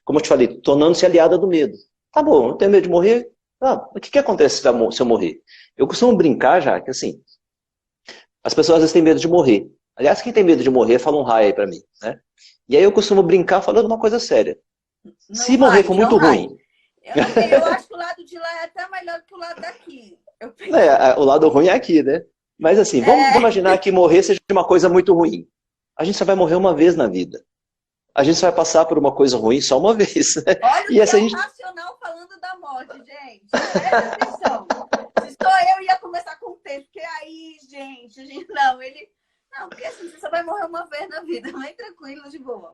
como eu te falei, tornando-se aliada do medo. Tá bom, não tenho medo de morrer? O que acontece se eu morrer? Eu costumo brincar já, que assim, as pessoas às vezes têm medo de morrer. Aliás, quem tem medo de morrer, fala um raio aí pra mim, né? E aí eu costumo brincar falando uma coisa séria. Se morrer for muito ruim... Eu acho que o lado de lá é até melhor que o lado daqui. O lado ruim é aqui, né? Mas assim, vamos imaginar que morrer seja uma coisa muito ruim. A gente só vai morrer uma vez na vida. A gente só vai passar por uma coisa ruim só uma vez. Né? Olha o que é o racional falando da morte, gente. Presta atenção. Se sou eu, ia começar com o texto. Porque aí, gente, não, ele Não, porque assim, você só vai morrer uma vez na vida, bem tranquilo, de boa.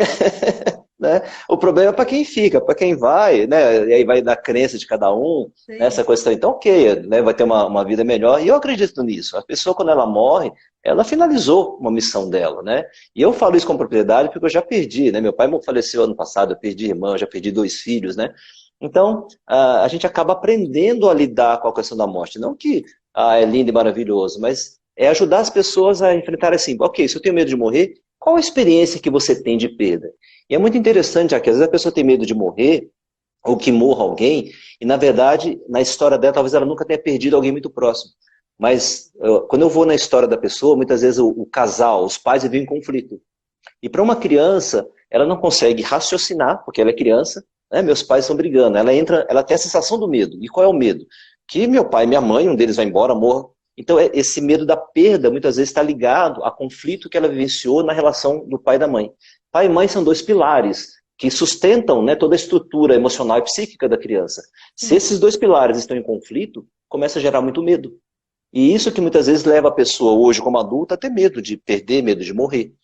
Né? O problema é para quem fica, para quem vai, né? E aí vai da crença de cada um, Sim. né? Essa questão. Então, ok, né? Vai ter uma vida melhor. E eu acredito nisso. A pessoa, quando ela morre, ela finalizou uma missão dela, né? E eu falo isso com propriedade porque eu já perdi, né? Meu pai faleceu ano passado, eu perdi irmã, eu já perdi 2 filhos, né? Então, a gente acaba aprendendo a lidar com a questão da morte. Não que é lindo e maravilhoso, mas é ajudar as pessoas a enfrentar assim, ok, se eu tenho medo de morrer, qual a experiência que você tem de perda? E é muito interessante, já que às vezes a pessoa tem medo de morrer, ou que morra alguém, e na verdade, na história dela, talvez ela nunca tenha perdido alguém muito próximo. Mas quando eu vou na história da pessoa, muitas vezes o casal, os pais vivem em conflito. E para uma criança, ela não consegue raciocinar, porque ela é criança, né? Meus pais estão brigando, ela tem a sensação do medo. E qual é o medo? Que meu pai e minha mãe, um deles vai embora, morra. Então, esse medo da perda, muitas vezes, está ligado a conflito que ela vivenciou na relação do pai e da mãe. Pai e mãe são 2 pilares que sustentam, né, toda a estrutura emocional e psíquica da criança. Se esses 2 pilares estão em conflito, começa a gerar muito medo. E isso que muitas vezes leva a pessoa, hoje como adulta, a ter medo de perder, medo de morrer.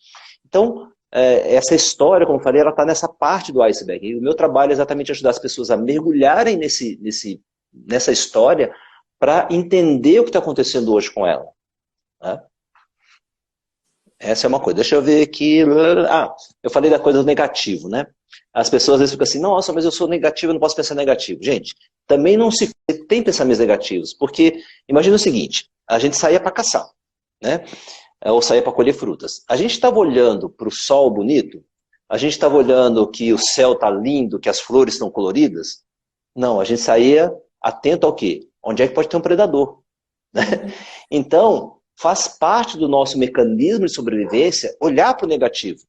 Então, essa história, como eu falei, ela está nessa parte do iceberg. E o meu trabalho é exatamente ajudar as pessoas a mergulharem nessa história para entender o que está acontecendo hoje com ela. Né? Essa é uma coisa. Deixa eu ver aqui. Eu falei da coisa do negativo, né? As pessoas às vezes ficam assim, nossa, mas eu sou negativo, eu não posso pensar negativo. Gente, também não se tem pensamentos negativos, porque imagina o seguinte, a gente saía para caçar, né? Ou saía para colher frutas. A gente estava olhando para o sol bonito? A gente estava olhando que o céu está lindo, que as flores estão coloridas? Não, a gente saía atento ao quê? Onde é que pode ter um predador? Né? Então, faz parte do nosso mecanismo de sobrevivência olhar para o negativo.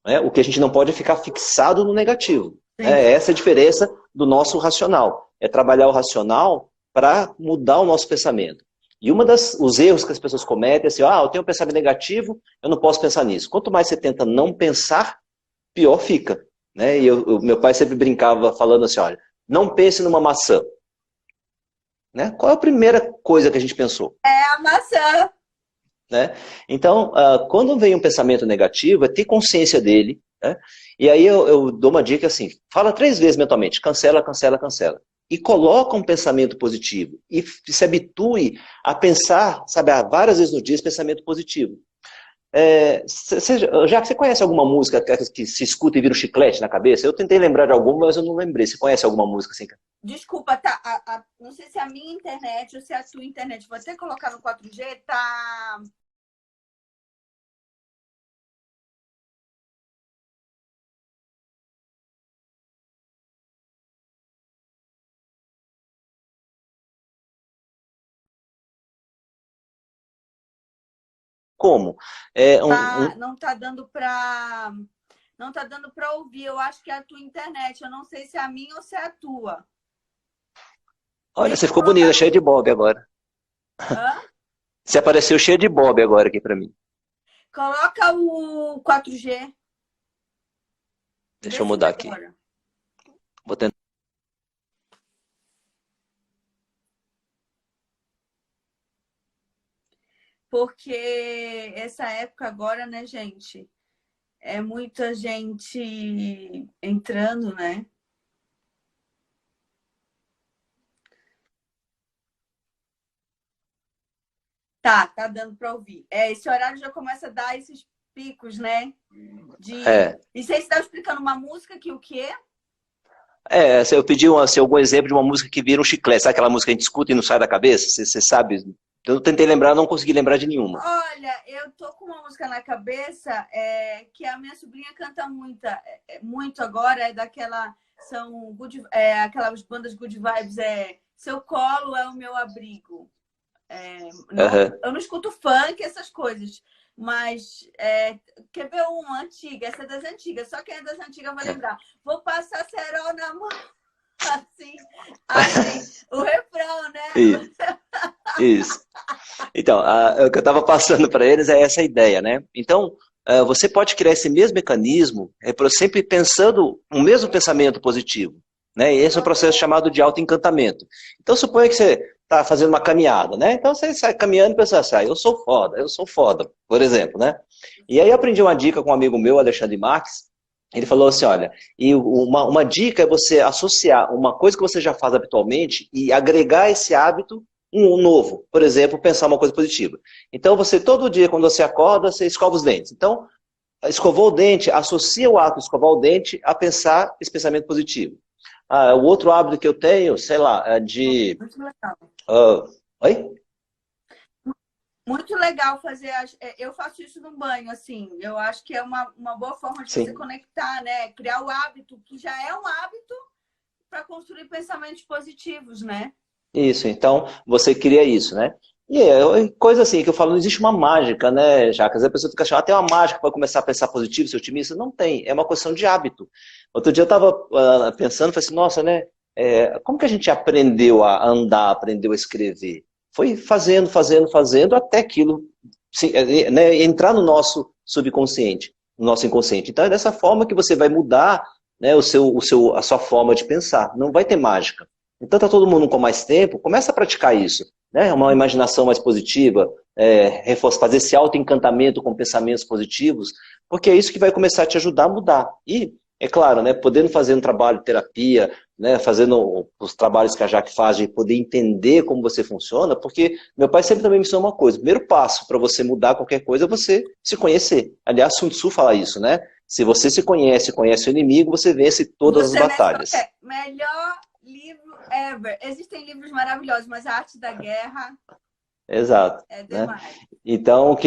Né? O que a gente não pode é ficar fixado no negativo. Né? Essa é a diferença do nosso racional. É trabalhar o racional para mudar o nosso pensamento. E os erros que as pessoas cometem é assim, eu tenho um pensamento negativo, eu não posso pensar nisso. Quanto mais você tenta não pensar, pior fica. Né? E meu pai sempre brincava falando assim, olha, não pense numa maçã. Né? Qual é a primeira coisa que a gente pensou? É a maçã. Né? Então, quando vem um pensamento negativo, é ter consciência dele. Né? E aí eu dou uma dica assim, fala 3 vezes mentalmente, cancela, cancela, cancela. E coloca um pensamento positivo. E se habitue a pensar, sabe, várias vezes no dia esse pensamento positivo. Já que você conhece alguma música que se escuta e vira um chiclete na cabeça? Eu tentei lembrar de alguma, mas eu não lembrei. Você conhece alguma música assim? Desculpa, tá? Não sei se é a minha internet ou se é a tua internet. Vou até colocar no 4G, tá? Como? Não tá dando para ouvir. Eu acho que é a tua internet. Eu não sei se é a minha ou se é a tua. Olha, você ficou bonita, cheia de bob agora. Hã? Você apareceu cheia de bob agora aqui para mim. Coloca o 4G. Deixa eu mudar aqui. Vou tentar. Porque essa época agora, né, gente? É muita gente entrando, né? Tá dando para ouvir. Esse horário já começa a dar esses picos, né? E você está explicando uma música que o quê? Eu pedi algum exemplo de uma música que vira um chiclete. Sabe aquela música que a gente escuta e não sai da cabeça? Você sabe? Eu tentei lembrar, não consegui lembrar de nenhuma. Olha, eu tô com uma música na cabeça que a minha sobrinha canta muito agora, é daquela... São aquelas bandas good vibes, Seu Colo é o Meu Abrigo. Eu não escuto funk, essas coisas, mas quer ver uma antiga? Essa é das antigas, só quem é das antigas vai lembrar. Vou passar cerol na mão, assim, o refrão, né? Isso. Então, o que eu estava passando para eles é essa ideia, né? Então, você pode criar esse mesmo mecanismo, sempre pensando o mesmo pensamento positivo. Né? E esse é um processo chamado de autoencantamento. Então, suponha que você tá fazendo uma caminhada, né? Então você sai caminhando e pensa assim, eu sou foda, por exemplo, né? E aí eu aprendi uma dica com um amigo meu, Alexandre Marques. Ele falou assim, olha, e uma dica é você associar uma coisa que você já faz habitualmente e agregar esse hábito um novo. Por exemplo, pensar uma coisa positiva. Então você, todo dia, quando você acorda, você escova os dentes. Então, escovou o dente, associa o ato de escovar o dente a pensar esse pensamento positivo. O outro hábito que eu tenho, sei lá, é de... Muito legal. Oi? Muito legal fazer. Eu faço isso no banho, assim. Eu acho que é uma boa forma de você Sim. conectar, né? Criar o hábito, que já é um hábito, para construir pensamentos positivos, né? Isso, então você cria isso, né? E coisa assim que eu falo, não existe uma mágica, né, Jacas? A pessoa fica achando, tem uma mágica para começar a pensar positivo, ser otimista. Não tem, é uma questão de hábito. Outro dia eu estava pensando, falei assim, nossa, né? Como que a gente aprendeu a andar, aprendeu a escrever? Foi fazendo, até aquilo né, entrar no nosso subconsciente, no nosso inconsciente. Então é dessa forma que você vai mudar, né, a sua forma de pensar. Não vai ter mágica. Então está todo mundo com mais tempo, começa a praticar isso, né? Uma imaginação mais positiva, fazer esse autoencantamento com pensamentos positivos, porque é isso que vai começar a te ajudar a mudar. E, é claro, né, podendo fazer um trabalho de terapia, né, fazendo os trabalhos que a Jaque faz, de poder entender como você funciona, porque meu pai sempre também me ensinou uma coisa, o primeiro passo para você mudar qualquer coisa é você se conhecer. Aliás, Sun Tzu fala isso, né? Se você se conhece, conhece o inimigo, você vence todas as batalhas. Melhor livro ever. Existem livros maravilhosos, mas a arte da guerra Exato. é Né? demais. Então,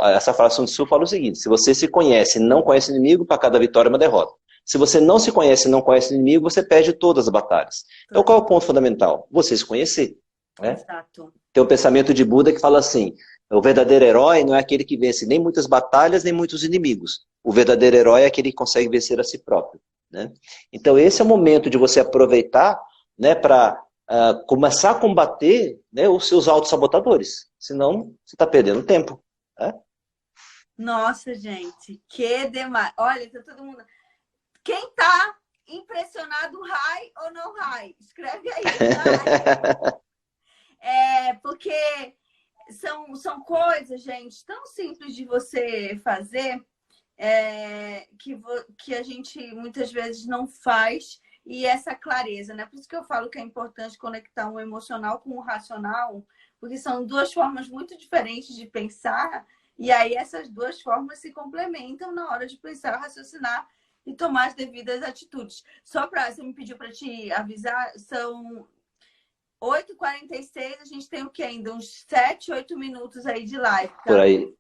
essa frase do Sul fala o seguinte, se você se conhece e não conhece o inimigo, para cada vitória é uma derrota. Se você não se conhece e não conhece o inimigo, você perde todas as batalhas. Então, qual é o ponto fundamental? Você se conhecer. Né? Exato. Tem um pensamento de Buda que fala assim, o verdadeiro herói não é aquele que vence nem muitas batalhas, nem muitos inimigos. O verdadeiro herói é aquele que consegue vencer a si próprio. Né? Então, esse é o momento de você aproveitar, né, para começar a combater, né, os seus autossabotadores. Senão, você está perdendo tempo. Né? Nossa, gente, que demais. Olha, tá todo mundo... Quem tá impressionado, high ou não high? Escreve aí, high. Porque são coisas, gente, tão simples de você fazer, que a gente muitas vezes não faz, e essa clareza, né? Por isso que eu falo que é importante conectar o emocional com o racional, porque são duas formas muito diferentes de pensar, e aí essas duas formas se complementam na hora de pensar, raciocinar e tomar as devidas atitudes. Só para você me pediu para te avisar, são 8h46, a gente tem o que ainda? Uns 7, 8 minutos aí de live. Tá? Por aí.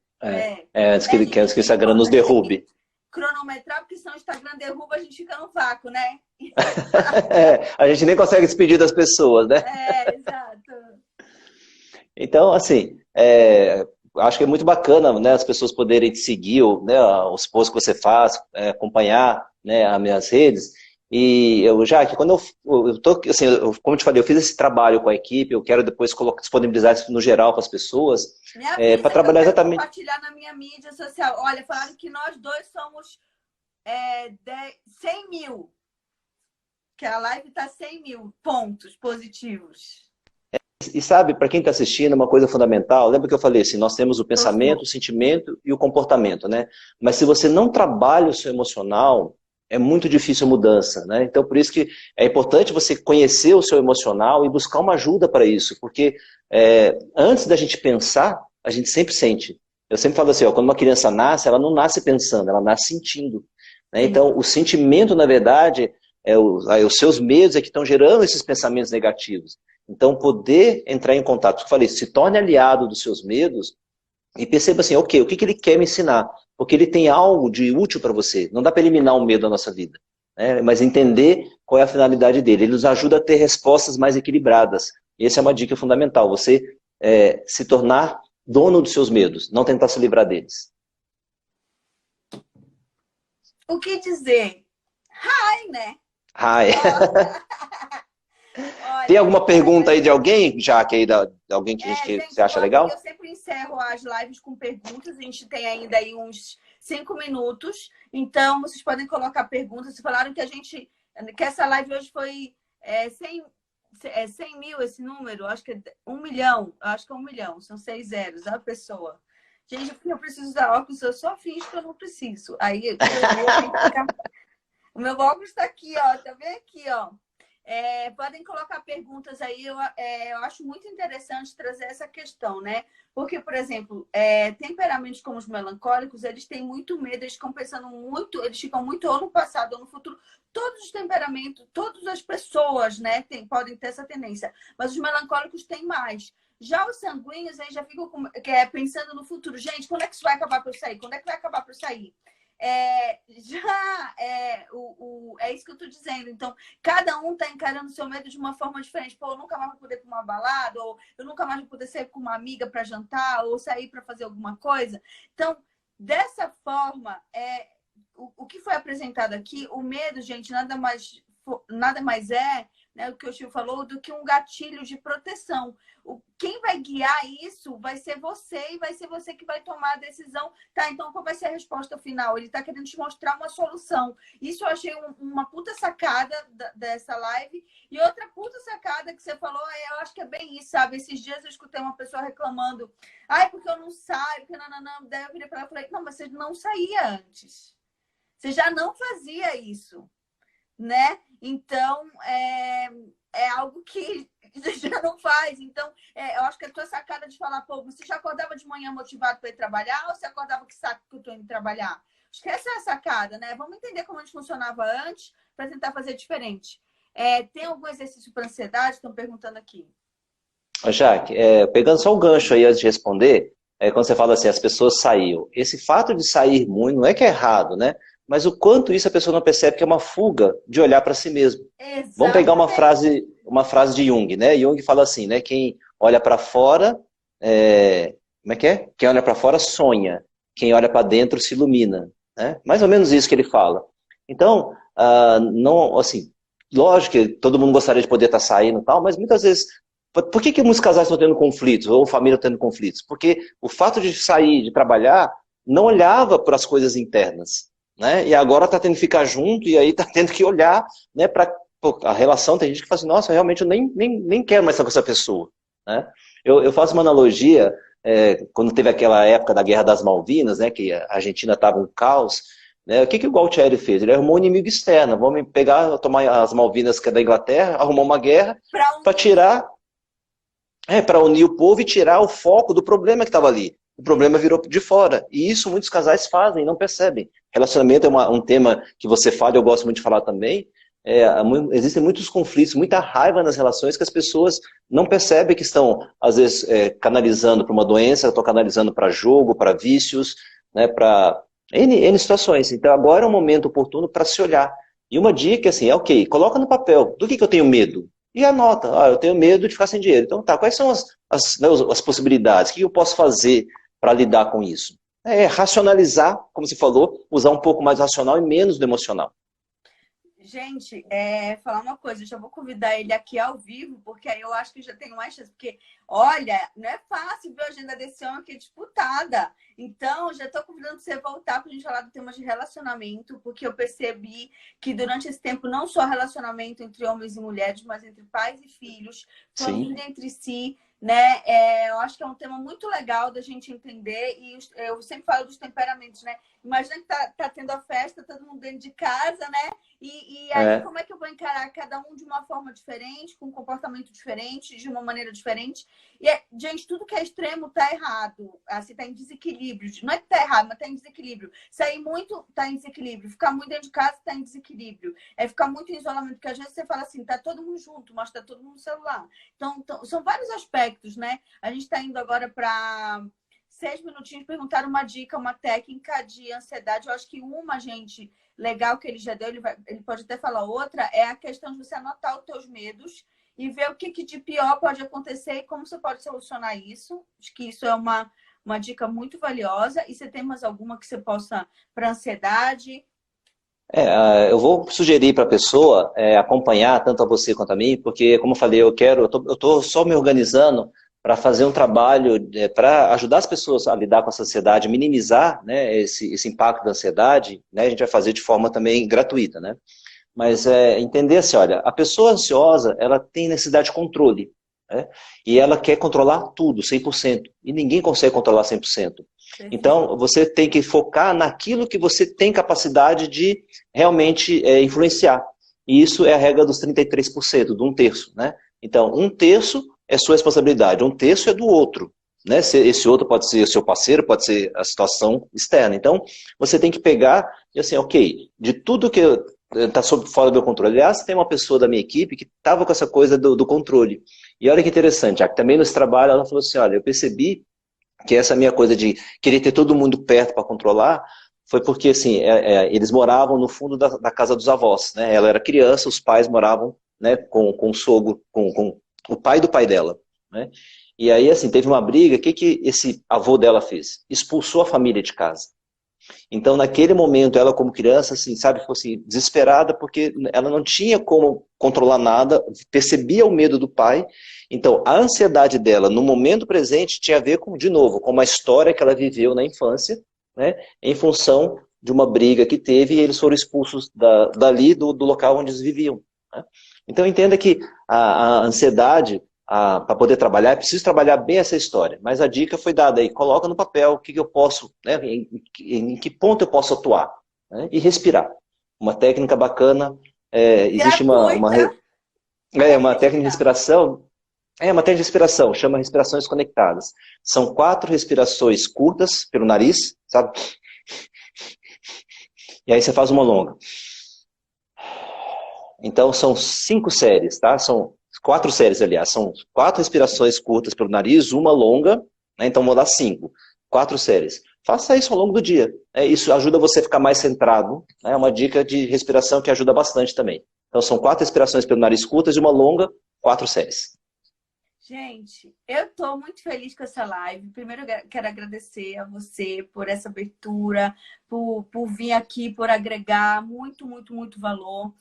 Antes que o Instagram nos derrube. Cronometrar, porque senão o Instagram derruba, a gente fica no vácuo, né? A gente nem consegue despedir das pessoas, né? Exato. Então, assim, acho que é muito bacana, né, as pessoas poderem te seguir, né, os posts que você faz, acompanhar, né, as minhas redes. E quando eu tô, assim, como eu te falei, eu fiz esse trabalho com a equipe, eu quero depois disponibilizar isso no geral para as pessoas, para trabalhar exatamente. Compartilhar na minha mídia social. Olha, falaram que nós dois somos 100 mil, que a live está 100 mil pontos positivos. E sabe, para quem está assistindo, uma coisa fundamental, lembra que eu falei assim, nós temos o pensamento, o sentimento e o comportamento, né? Mas se você não trabalha o seu emocional, é muito difícil a mudança, né? Então, por isso que é importante você conhecer o seu emocional e buscar uma ajuda para isso, porque antes da gente pensar, a gente sempre sente. Eu sempre falo assim, quando uma criança nasce, ela não nasce pensando, ela nasce sentindo. Né? Então, o sentimento, na verdade, os seus medos é que estão gerando esses pensamentos negativos. Então, poder entrar em contato, como eu falei, se torne aliado dos seus medos e perceba assim, o que ele quer me ensinar? Porque ele tem algo de útil para você. Não dá para eliminar o medo da nossa vida, né? Mas entender qual é a finalidade dele. Ele nos ajuda a ter respostas mais equilibradas. E essa é uma dica fundamental, você se tornar dono dos seus medos, não tentar se livrar deles. O que dizer? Hi, né? Hi. Tem alguma pergunta aí de alguém, Jaque, aí, de alguém que você acha legal? Eu sempre encerro as lives com perguntas, a gente tem ainda aí uns 5 minutos, então vocês podem colocar perguntas. Vocês falaram que essa live hoje foi É 100 mil esse número? Acho que é 1 milhão. Acho que é 1 milhão. São 6 zeros. A pessoa. Gente, eu preciso usar óculos, eu só finjo que eu não preciso. Aí eu tenho que ficar... O meu óculos está aqui, ó. Tá bem aqui, ó. Podem colocar perguntas aí. Eu acho muito interessante trazer essa questão, né? Porque, por exemplo, temperamentos como os melancólicos, eles têm muito medo, eles ficam pensando muito, eles ficam muito ou no passado ou no futuro. Todos os temperamentos, todas as pessoas, né, podem ter essa tendência. Mas os melancólicos têm mais. Já os sanguíneos, aí já ficam pensando no futuro. Gente, quando é que isso vai acabar para eu sair? Quando é que vai acabar para eu sair? É isso que eu tô dizendo. Então, cada um tá encarando o seu medo de uma forma diferente. Pô, eu nunca mais vou poder ir pra uma balada, ou eu nunca mais vou poder sair com uma amiga para jantar, ou sair para fazer alguma coisa. Então, dessa forma, o que foi apresentado aqui, o medo, gente, nada mais é, né, o que o Chico falou, do que um gatilho de proteção. Quem vai guiar isso vai ser você, e vai ser você que vai tomar a decisão. Tá, então qual vai ser a resposta final? Ele tá querendo te mostrar uma solução. Isso eu achei uma puta sacada dessa live. E outra puta sacada que você falou, eu acho que é bem isso, sabe? Esses dias eu escutei uma pessoa reclamando, porque eu não saio, porque não. Daí eu virei pra ela e falei, não, mas você não saía antes. Você já não fazia isso, né? Então, é algo que você já não faz. Então, eu acho que a tua sacada de falar, pô, você já acordava de manhã motivado para ir trabalhar, ou você acordava que saco que eu tô indo trabalhar? Acho que essa é a sacada, né? Vamos entender como a gente funcionava antes para tentar fazer diferente. Tem algum exercício para ansiedade? Estão perguntando aqui. Jaque, pegando só o gancho aí antes de responder, quando você fala assim, as pessoas saíam. Esse fato de sair muito, não é que é errado, né? Mas o quanto isso a pessoa não percebe que é uma fuga de olhar para si mesmo. Exatamente. Vamos pegar uma frase de Jung, né? Jung fala assim, né? Quem olha para fora, como é que é? Quem olha para fora sonha, quem olha para dentro se ilumina, né? Mais ou menos isso que ele fala. Então, não, assim, lógico que todo mundo gostaria de poder estar saindo e tal, mas muitas vezes, por que muitos casais estão tendo conflitos, ou família tendo conflitos? Porque o fato de sair, de trabalhar, não olhava para as coisas internas. Né? E agora está tendo que ficar junto e aí está tendo que olhar, né, para a relação. Tem gente que fala assim, nossa, realmente eu nem quero mais estar com essa pessoa. Né? Eu faço uma analogia, quando teve aquela época da Guerra das Malvinas, né, que a Argentina estava um caos, né, o que o Gualtieri fez? Ele arrumou um inimigo externo, vamos pegar, tomar as Malvinas, que é da Inglaterra, arrumou uma guerra para tirar, para unir o povo e tirar o foco do problema que estava ali. O problema virou de fora. E isso muitos casais fazem, não percebem. Relacionamento é um tema que você fala, eu gosto muito de falar também. Existem muitos conflitos, muita raiva nas relações que as pessoas não percebem que estão, às vezes, canalizando para uma doença, estão canalizando para jogo, para vícios, né, para N situações. Então agora é um momento oportuno para se olhar. E uma dica assim, ok, coloca no papel, do que eu tenho medo? E anota, eu tenho medo de ficar sem dinheiro. Então tá, quais são as possibilidades? O que eu posso fazer para lidar com isso? Racionalizar, como você falou, usar um pouco mais racional e menos do emocional. Gente, falar uma coisa, eu já vou convidar ele aqui ao vivo, porque aí eu acho que já tenho mais chance, porque, olha, não é fácil ver a agenda desse homem aqui disputada. Então, já estou convidando você a voltar para a gente falar do tema de relacionamento, porque eu percebi que durante esse tempo, não só relacionamento entre homens e mulheres, mas entre pais e filhos, família entre si, né? Eu acho que é um tema muito legal da gente entender, e eu sempre falo dos temperamentos, né? Imagina que tá tendo a festa, todo mundo dentro de casa, né? E aí, como é que eu vou encarar cada um de uma forma diferente, com um comportamento diferente, de uma maneira diferente? E, gente, tudo que é extremo tá errado. Assim, tá em desequilíbrio. Não é que tá errado, mas tá em desequilíbrio. Sair muito tá em desequilíbrio. Ficar muito dentro de casa tá em desequilíbrio. Ficar muito em isolamento, porque às vezes você fala assim, tá todo mundo junto, mas tá todo mundo no celular. Então são vários aspectos, né? A gente tá indo agora para 6 minutinhos, perguntar uma dica, uma técnica de ansiedade. Eu acho que uma, gente, legal que ele já deu, ele pode até falar outra, é a questão de você anotar os teus medos e ver o que de pior pode acontecer e como você pode solucionar isso. Acho que isso é uma dica muito valiosa. E você tem mais alguma que você possa para ansiedade? Eu vou sugerir para a pessoa acompanhar tanto a você quanto a mim, porque, como eu falei, eu estou só me organizando para fazer um trabalho para ajudar as pessoas a lidar com essa ansiedade, minimizar, né, esse impacto da ansiedade, né, a gente vai fazer de forma também gratuita, né? mas entender assim, olha, a pessoa ansiosa, ela tem necessidade de controle, né? E ela quer controlar tudo, 100%, e ninguém consegue controlar 100%. Então, você tem que focar naquilo que você tem capacidade de realmente influenciar. E isso é a regra dos 33%, de um terço, né? Então, um terço é sua responsabilidade, um terço é do outro, né? Esse outro pode ser o seu parceiro, pode ser a situação externa. Então, você tem que pegar e assim, ok, de tudo que está fora do meu controle. Aliás, tem uma pessoa da minha equipe que estava com essa coisa do controle. E olha que interessante, também nesse trabalho ela falou assim, olha, eu percebi que essa minha coisa de querer ter todo mundo perto para controlar, foi porque assim, eles moravam no fundo da casa dos avós, né? Ela era criança, os pais moravam, né, com o sogro, com o pai do pai dela, né? E aí, assim, teve uma briga, o que esse avô dela fez? Expulsou a família de casa. Então, naquele momento, ela como criança, assim, sabe, ficou assim, desesperada, porque ela não tinha como controlar nada, percebia o medo do pai. Então, a ansiedade dela, no momento presente, tinha a ver com, de novo, com uma história que ela viveu na infância, né, em função de uma briga que teve, e eles foram expulsos dali, do local onde eles viviam, né? Então, entenda que a ansiedade, para poder trabalhar, é preciso trabalhar bem essa história. Mas a dica foi dada aí, coloca no papel o que eu posso, né, em que ponto eu posso atuar, né, e respirar. Uma técnica bacana, existe uma técnica de respiração, uma técnica de respiração, chama respirações conectadas. São 4 respirações curtas pelo nariz, sabe? E aí você faz uma longa. Então são 5 séries, tá? São 4 séries, aliás. São 4 respirações curtas pelo nariz, uma longa, né? Então vou dar 5. 4 séries. Faça isso ao longo do dia. Isso ajuda você a ficar mais centrado. É uma dica de respiração que ajuda bastante também. Então são 4 respirações pelo nariz curtas e uma longa, 4 séries. Gente, eu estou muito feliz com essa live. Primeiro, eu quero agradecer a você por essa abertura, por vir aqui, por agregar muito, muito, muito valor.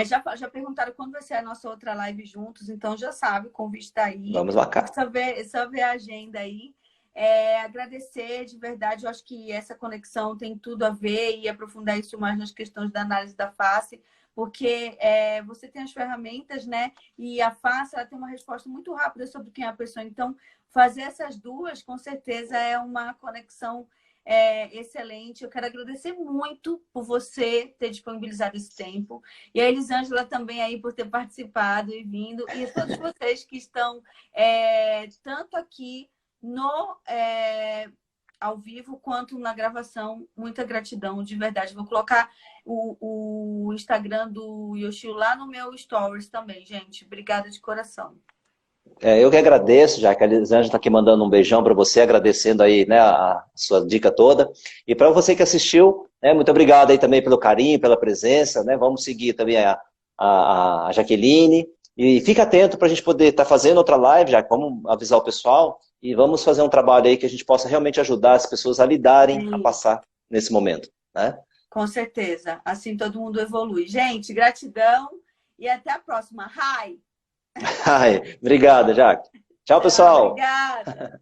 Já perguntaram quando vai ser a nossa outra live juntos, então já sabe, o convite está aí. Vamos marcar. Só ver a agenda aí. Agradecer de verdade, eu acho que essa conexão tem tudo a ver e aprofundar isso mais nas questões da análise da face, porque você tem as ferramentas, né? E a face ela tem uma resposta muito rápida sobre quem é a pessoa. Então, fazer essas duas, com certeza, é uma conexão excelente. Eu quero agradecer muito por você ter disponibilizado esse tempo. E a Elisângela também aí por ter participado e vindo. E a todos vocês que estão tanto aqui no ao vivo quanto na gravação. Muita gratidão, de verdade. Vou colocar o Instagram do Yoshio lá no meu stories também, gente. Obrigada de coração. Eu que agradeço, já que a Elisângela está aqui mandando um beijão para você, agradecendo aí, né, a sua dica toda. E para você que assistiu, né, muito obrigado aí também pelo carinho, pela presença, né? Vamos seguir também a Jaqueline. E fica atento para a gente poder estar fazendo outra live, já vamos avisar o pessoal. E vamos fazer um trabalho aí que a gente possa realmente ajudar as pessoas a lidarem, a passar nesse momento, né? Com certeza. Assim todo mundo evolui. Gente, gratidão e até a próxima. Hi! Obrigada, Jaque. Tchau, pessoal. Obrigada.